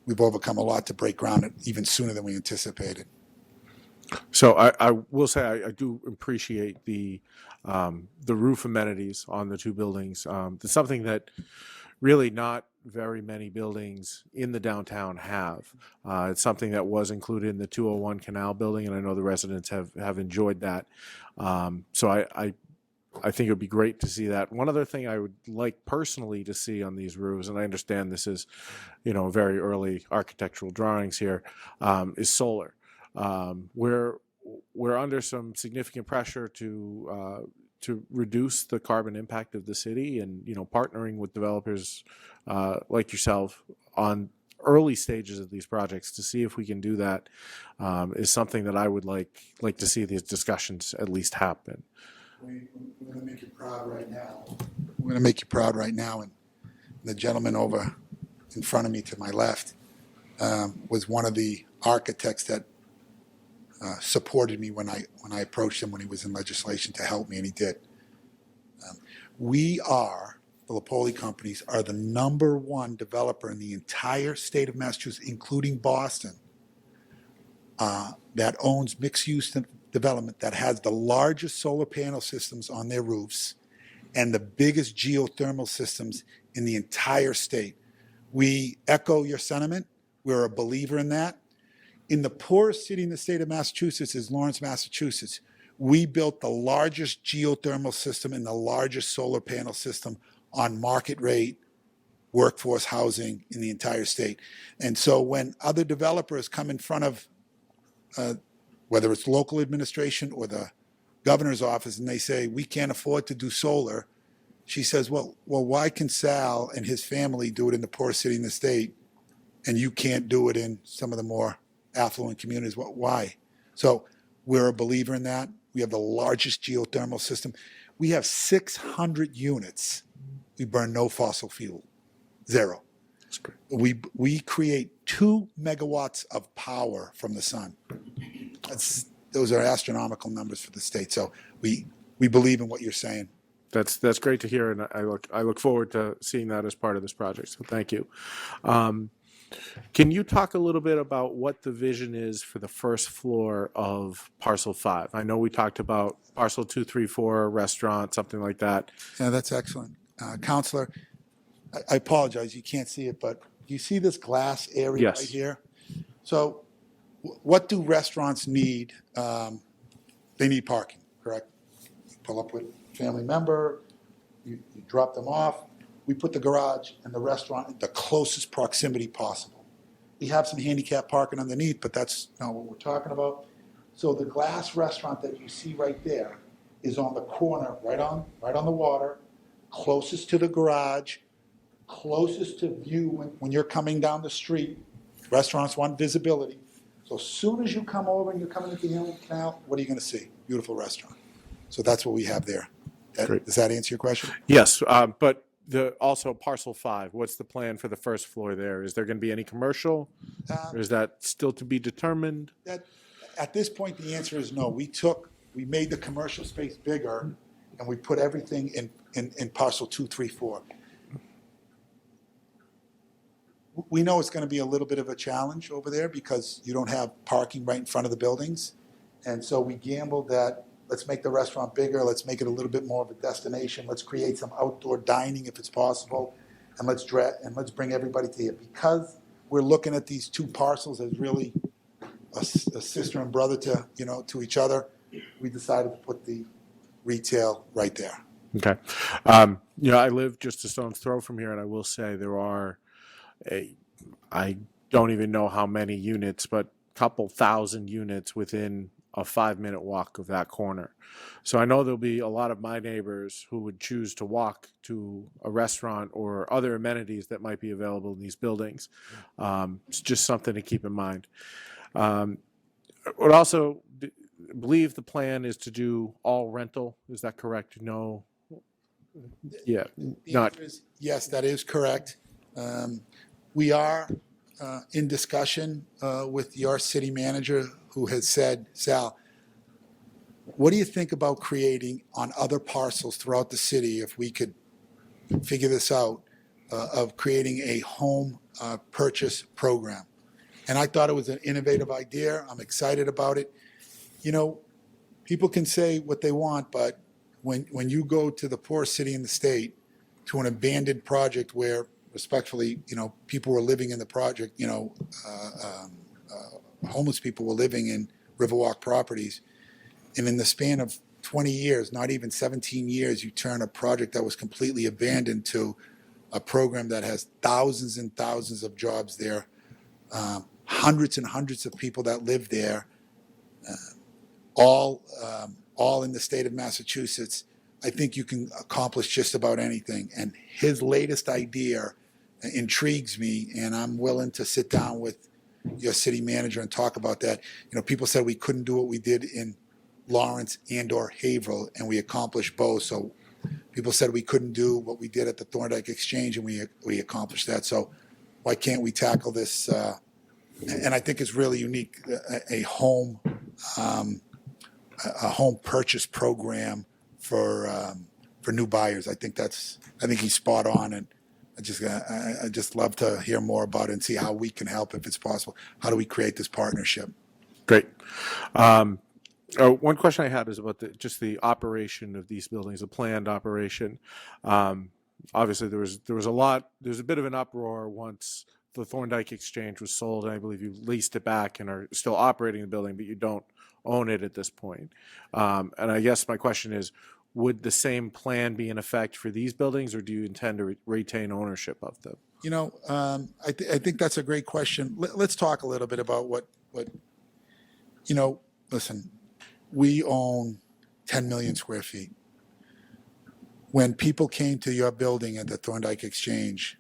We've overcome a lot to break ground even sooner than we anticipated. So I will say I do appreciate the roof amenities on the two buildings. It's something that really not very many buildings in the downtown have. It's something that was included in the 201 Canal building, and I know the residents have enjoyed that. So I think it would be great to see that. One other thing I would like personally to see on these roofs, and I understand this is, very early architectural drawings here, is solar. We're under some significant pressure to reduce the carbon impact of the city, and partnering with developers like yourself on early stages of these projects to see if we can do that is something that I would like to see these discussions at least happen. We're going to make you proud right now. We're going to make you proud right now. And the gentleman over in front of me to my left was one of the architects that supported me when I approached him when he was in legislation to help me, and he did. We are, the Lowell companies, are the #1 developer in the entire state of Massachusetts, including Boston, that owns mixed-use development that has the largest solar panel systems on their roofs and the biggest geothermal systems in the entire state. We echo your sentiment. We're a believer in that. In the poorest city in the state of Massachusetts is Lawrence, Massachusetts. We built the largest geothermal system and the largest solar panel system on market rate workforce housing in the entire state. And so when other developers come in front of, whether it's local administration or the governor's office, and they say, we can't afford to do solar, she says, well, why can Sal and his family do it in the poorest city in the state, and you can't do it in some of the more affluent communities? Why? So we're a believer in that. We have the largest geothermal system. We have 600 units. We burn no fossil fuel, zero. That's great. We create 2 megawatts of power from the sun. Those are astronomical numbers for the state. So we believe in what you're saying. That's great to hear, and I look forward to seeing that as part of this project. So thank you. Can you talk a little bit about what the vision is for the first floor of Parcel 5? I know we talked about Parcel 2, 3, 4, restaurant, something like that. Yeah, that's excellent. Counselor, I apologize, you can't see it, but do you see this glass area Yes. right here? So what do restaurants need? They need parking, correct? You pull up with a family member, you drop them off. We put the garage and the restaurant in the closest proximity possible. We have some handicap parking underneath, but that's not what we're talking about. So the glass restaurant that you see right there is on the corner, right on the water, closest to the garage, closest to view when you're coming down the street. Restaurants want visibility. So as soon as you come over and you're coming into the Hamilton Canal, what are you going to see? Beautiful restaurant. So that's what we have there. Great. Does that answer your question? Yes, but also Parcel 5, what's the plan for the first floor there? Is there going to be any commercial? Or is that still to be determined? At this point, the answer is no. We made the commercial space bigger, and we put everything in Parcel 2, 3, 4. We know it's going to be a little bit of a challenge over there because you don't have parking right in front of the buildings. And so we gambled that let's make the restaurant bigger, let's make it a little bit more of a destination, let's create some outdoor dining if it's possible, and let's bring everybody to it. Because we're looking at these 2 parcels as really a sister and brother to each other, we decided to put the retail right there. Okay. I live just a stone's throw from here, and I will say there are I don't even know how many units, but a couple thousand units within a 5-minute walk of that corner. So I know there'll be a lot of my neighbors who would choose to walk to a restaurant or other amenities that might be available in these buildings. It's just something to keep in mind. I would also believe the plan is to do all rental. Is that correct? No. Yeah. The Not. answer is yes, that is correct. We are in discussion with your city manager, who has said, Sal, what do you think about creating on other parcels throughout the city, if we could figure this out, of creating a home purchase program? And I thought it was an innovative idea. I'm excited about it. People can say what they want, but when you go to the poorest city in the state, to an abandoned project where, respectfully, people were living in the project, homeless people were living in Riverwalk properties. And in the span of 20 years, not even 17 years, you turn a project that was completely abandoned to a program that has thousands and thousands of jobs there, hundreds and hundreds of people that live there, all in the state of Massachusetts. I think you can accomplish just about anything. And his latest idea intrigues me, and I'm willing to sit down with your city manager and talk about that. You know, people said we couldn't do what we did in Lawrence and or Haverhill, and we accomplished both. So people said we couldn't do what we did at the Thorndike Exchange, and we accomplished that. So why can't we tackle this? And I think it's really unique, a home purchase program for new buyers. I think he's spot on, and I just love to hear more about it and see how we can help if it's possible. How do we create this partnership? Great. One question I had is about just the operation of these buildings, the planned operation. Obviously, there was a bit of an uproar once the Thorndike Exchange was sold, and I believe you leased it back and are still operating the building, but you don't own it at this point. And I guess my question is, would the same plan be in effect for these buildings, or do you intend to retain ownership of them? You know, I think that's a great question. Let's talk a little bit about what listen, we own 10 million square feet. When people came to your building at the Thorndike Exchange,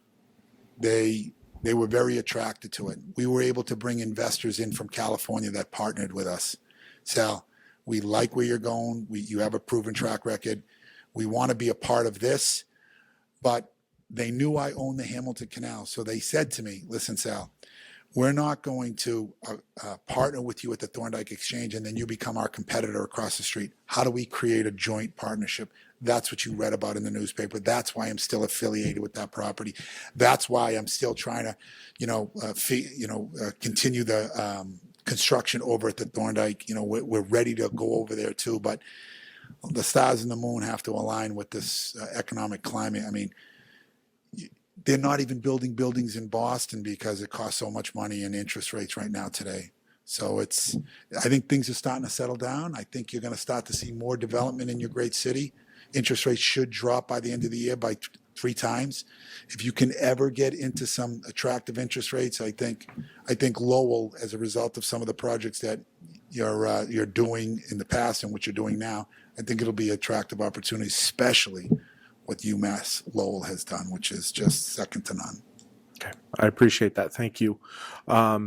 they were very attracted to it. We were able to bring investors in from California that partnered with us. Sal, we like where you're going. You have a proven track record. We want to be a part of this, but they knew I owned the Hamilton Canal. So they said to me, listen, Sal, we're not going to partner with you at the Thorndike Exchange and then you become our competitor across the street. How do we create a joint partnership? That's what you read about in the newspaper. That's why I'm still affiliated with that property. That's why I'm still trying to, continue the construction over at the Thorndike. You know, we're ready to go over there too, but the stars and the moon have to align with this economic climate. I mean, they're not even building buildings in Boston because it costs so much money and interest rates right now today. So I think things are starting to settle down. I think you're going to start to see more development in your great city. Interest rates should drop by the end of the year by 3 times. If you can ever get into some attractive interest rates, I think Lowell, as a result of some of the projects that you're doing in the past and what you're doing now, I think it'll be attractive opportunities, especially what UMass Lowell has done, which is just second to none. Okay, I appreciate that. Thank you. I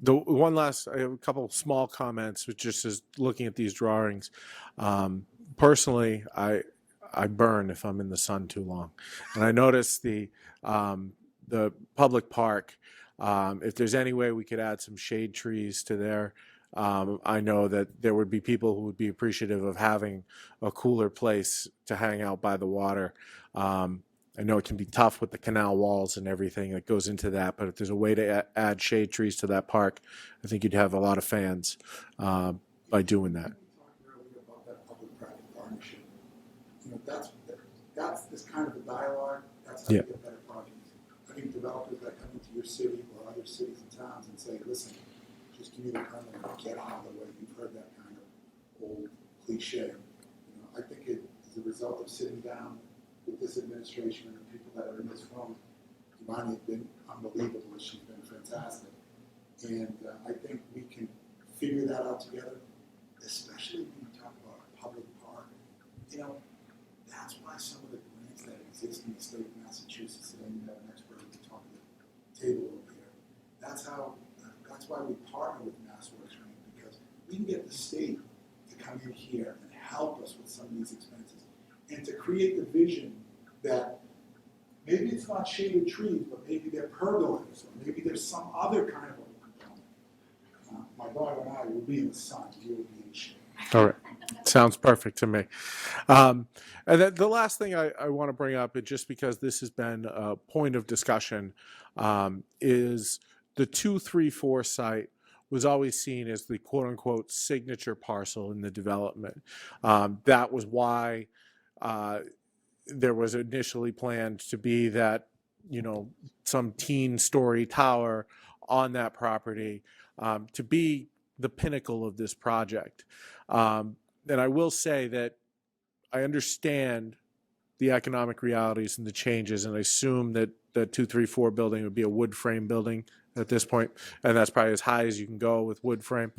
have a couple small comments, which just is looking at these drawings. Personally, I burn if I'm in the sun too long, and I noticed the public park. If there's any way we could add some shade trees to there, I know that there would be people who would be appreciative of having a cooler place to hang out by the water. I know it can be tough with the canal walls and everything that goes into that, but if there's a way to add shade trees to that park, I think you'd have a lot of fans by doing that. About that public-private partnership. You know, that's this kind of a dialogue. That's how you get better projects. I think developers that come into your city or other cities and towns and say, listen, just give me the permit and get out of the way. You've heard that kind of old cliche. You know, I think it is a result of sitting down with this administration and the people that are in this room. Imani has been unbelievable. She's been fantastic. And I think we can figure that out together, especially when you talk about a public park. You know, that's why some of the grants that exist in the state of Massachusetts, today we have an expert at the top of the table over here. That's why we partner with MassWorks, right? Because we can get the state to come in here and help us with some of these expenses and to create the vision that maybe it's not shaded trees, but maybe they're pergolas, or maybe there's some other kind of a component. My daughter and I will be in the sun, you will be in shade. All right. Sounds perfect to me. And then the last thing I want to bring up, just because this has been a point of discussion, is the 234 site was always seen as the quote unquote signature parcel in the development. That was why there was initially planned to be that, some teen-story tower on that property to be the pinnacle of this project. And I will say that I understand the economic realities and the changes, and I assume that the 234 building would be a wood frame building at this point, and that's probably as high as you can go with wood frame.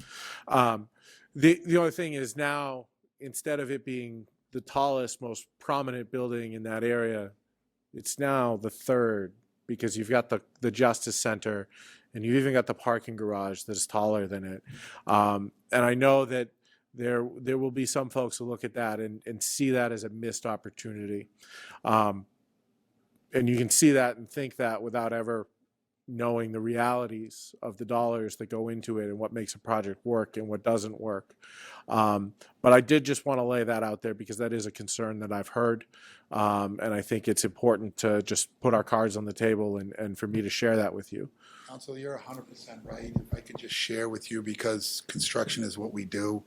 The only thing is now, instead of it being the tallest, most prominent building in that area, it's now the third because you've got the Justice Center, and you've even got the parking garage that is taller than it. And I know that there will be some folks who look at that and see that as a missed opportunity. And you can see that and think that without ever knowing the realities of the dollars that go into it and what makes a project work and what doesn't work. But I did just want to lay that out there because that is a concern that I've heard. And I think it's important to just put our cards on the table and for me to share that with you. Council, you're 100% right. If I could just share with you, because construction is what we do.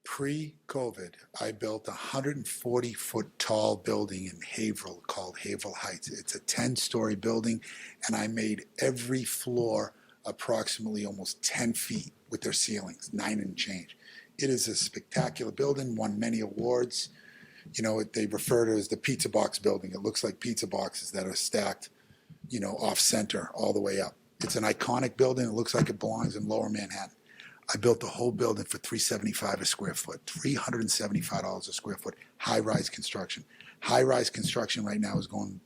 Pre-COVID, I built a 140-foot tall building in Haverhill called Haverhill Heights. It's a 10-story building, and I made every floor approximately almost 10 feet with their ceilings, 9 and change. It is a spectacular building, won many awards. You know, they refer to it as the pizza box building. It looks like pizza boxes that are stacked, you know, off center all the way up. It's an iconic building. It looks like it belongs in Lower Manhattan. I built the whole building for $375 a square foot, $375 a square foot, high-rise construction. High-rise construction right now is going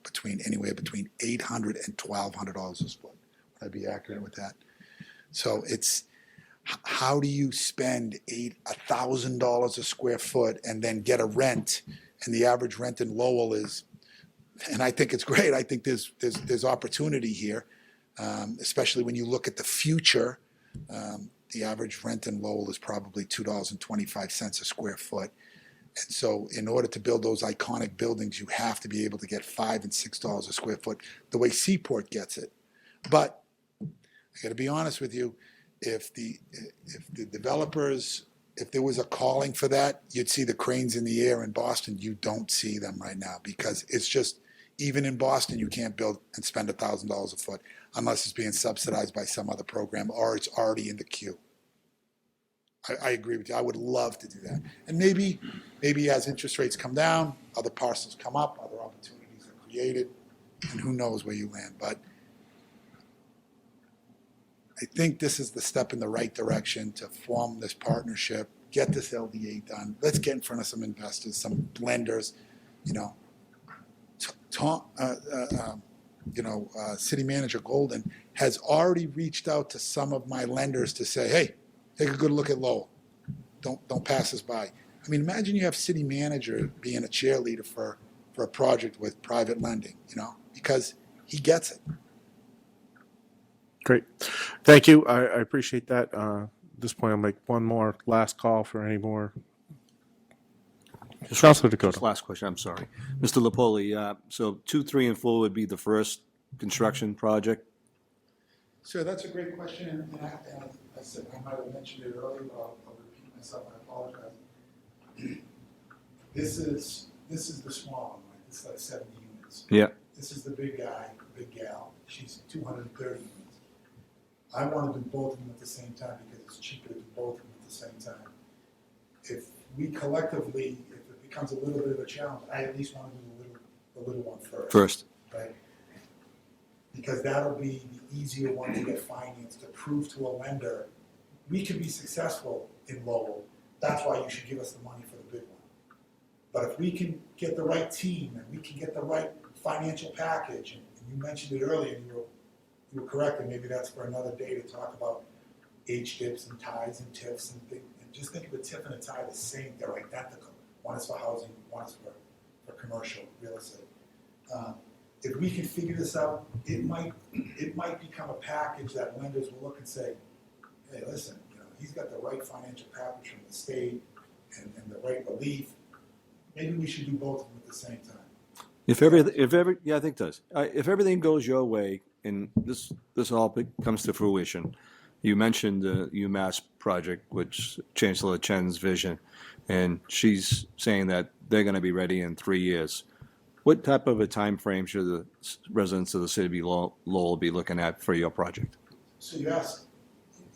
anywhere between $800 and $1,200 a split. Would I be accurate with that? So it's, how do you spend $1,000 a square foot and then get a rent? And the average rent in Lowell is, and I think it's great. I think there's opportunity here, especially when you look at the future. The average rent in Lowell is probably $2.25 a square foot. And so in order to build those iconic buildings, you have to be able to get $5 and $6 a square foot, the way Seaport gets it. But I got to be honest with you, if the developers, if there was a calling for that, you'd see the cranes in the air in Boston. You don't see them right now because it's just, even in Boston, you can't build and spend $1,000 a foot unless it's being subsidized by some other program or it's already in the queue. I agree with you. I would love to do that. And maybe as interest rates come down, other parcels come up, other opportunities are created, and who knows where you land. But I think this is the step in the right direction to form this partnership, get this LDA done. Let's get in front of some investors, some lenders, you know. City Manager Golden has already reached out to some of my lenders to say, hey, take a good look at Lowell. Don't pass us by. I mean, imagine you have city manager being a cheerleader for a project with private lending, you know, because he gets it. Great. Thank you. I appreciate that. At this point, I'll make one more last call for any more. Councilor Dakota. Just last question, I'm sorry. Mr. Lopoli, so 2, 3, and 4 would be the first construction project? Sir, that's a great question, and I said I might have mentioned it earlier, but I'll repeat myself. I apologize. This is the small one, right? This is like 70 units. Yeah. This is the big guy, big gal. She's 230 units. I want to do both of them at the same time because it's cheaper to do both of them at the same time. If we collectively, if it becomes a little bit of a challenge, I at least want to do the little one first. Right? Because that'll be the easier one to get financed, to prove to a lender, we can be successful in Lowell. That's why you should give us the money for the big one. But if we can get the right team and we can get the right financial package, and you mentioned it earlier, and you were correct, and maybe that's for another day to talk about H-dips and ties and TIFs and things. And just think of a TIF and a tie the same, they're identical. One is for housing, one is for commercial real estate. If we can figure this out, it might become a package that lenders will look and say, hey, listen, you know, he's got the right financial package from the state and the right relief. Maybe we should do both of them at the same time. Yeah, I think it does. If everything goes your way and this all comes to fruition, you mentioned the UMass project, which Chancellor Chen's vision, and she's saying that they're going to be ready in 3 years. What type of a time frame should the residents of the city of Lowell be looking at for your project? So you asked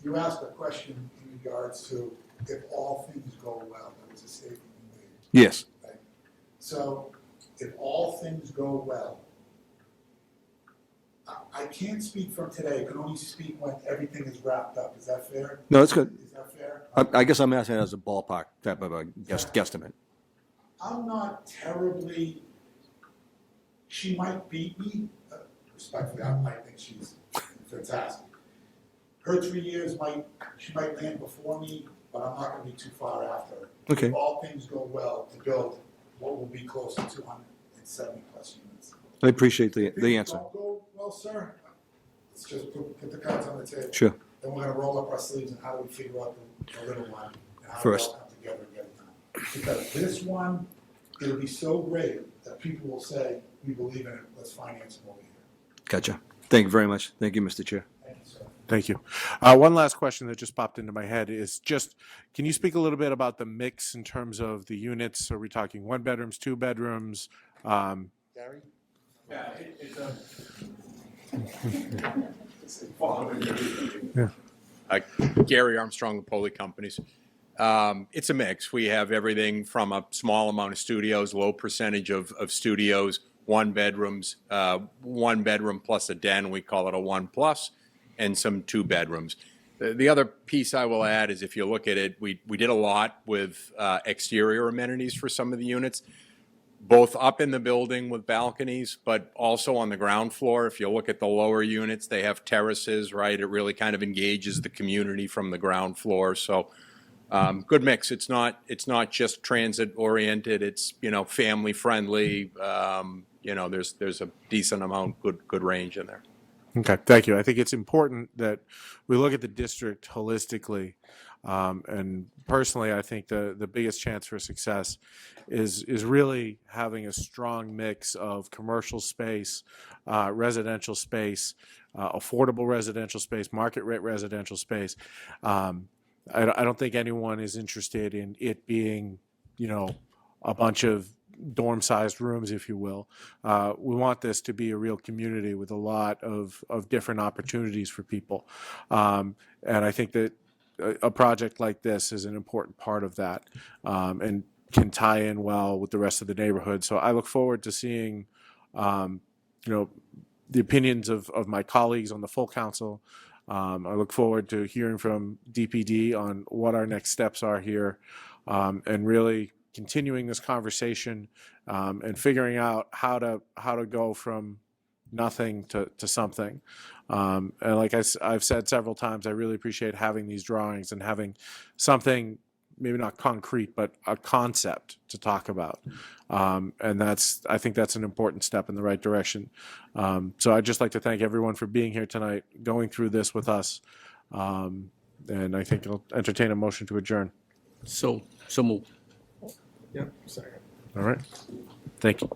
a question in regards to if all things go well. That was a statement you made. Yes. Right? So if all things go well, I can't speak from today. I can only speak when everything is wrapped up. Is that fair? No, that's good. Is that fair? I guess I'm asking as a ballpark type of a guesstimate. I'm not terribly she might beat me. Respectfully, I think she's fantastic. Her 3 years she might land before me, but I'm not gonna be too far after her. Okay. If all things go well to build what will be close to 270 plus units. I appreciate the If things answer. don't go well, sir, let's just put the cards on the table. Sure. Then we're gonna roll up our sleeves and how do we figure out the little one and how First. we all come together and get it done. Because this one, it'll be so great that people will say, we believe in it, let's finance it over here. Gotcha. Thank you very much. Thank you, Mr. Chair. Thank you, sir. Thank you. One last question that just popped into my head is just, can you speak a little bit about the mix in terms of the units? Are we talking 1 bedrooms, 2 bedrooms? Gary? Yeah, it's a. Gary Armstrong, Lopoli Companies. It's a mix. We have everything from a small amount of studios, low percentage of studios, 1 bedrooms, 1 bedroom plus a den, we call it a 1 plus, and some 2 bedrooms. The other piece I will add is if you look at it, we did a lot with exterior amenities for some of the units, both up in the building with balconies, but also on the ground floor. If you look at the lower units, they have terraces, right? It really kind of engages the community from the ground floor. So good mix. It's not just transit oriented. It's, family friendly. There's a decent amount, good range in there. Okay, thank you. I think it's important that we look at the district holistically. And personally, I think the biggest chance for success is really having a strong mix of commercial space, residential space, affordable residential space, market rate residential space. I don't think anyone is interested in it being, a bunch of dorm-sized rooms, if you will. We want this to be a real community with a lot of different opportunities for people. And I think that a project like this is an important part of that, and can tie in well with the rest of the neighborhood. So I look forward to seeing, the opinions of my colleagues on the full council. I look forward to hearing from DPD on what our next steps are here, and really continuing this conversation, and figuring out how to go from nothing to something. And like I've said several times, I really appreciate having these drawings and having something, maybe not concrete, but a concept to talk about. And I think that's an important step in the right direction. So I'd just like to thank everyone for being here tonight, going through this with us. And I think I'll entertain a motion to adjourn. So move. Yep, second. All right. Thank you.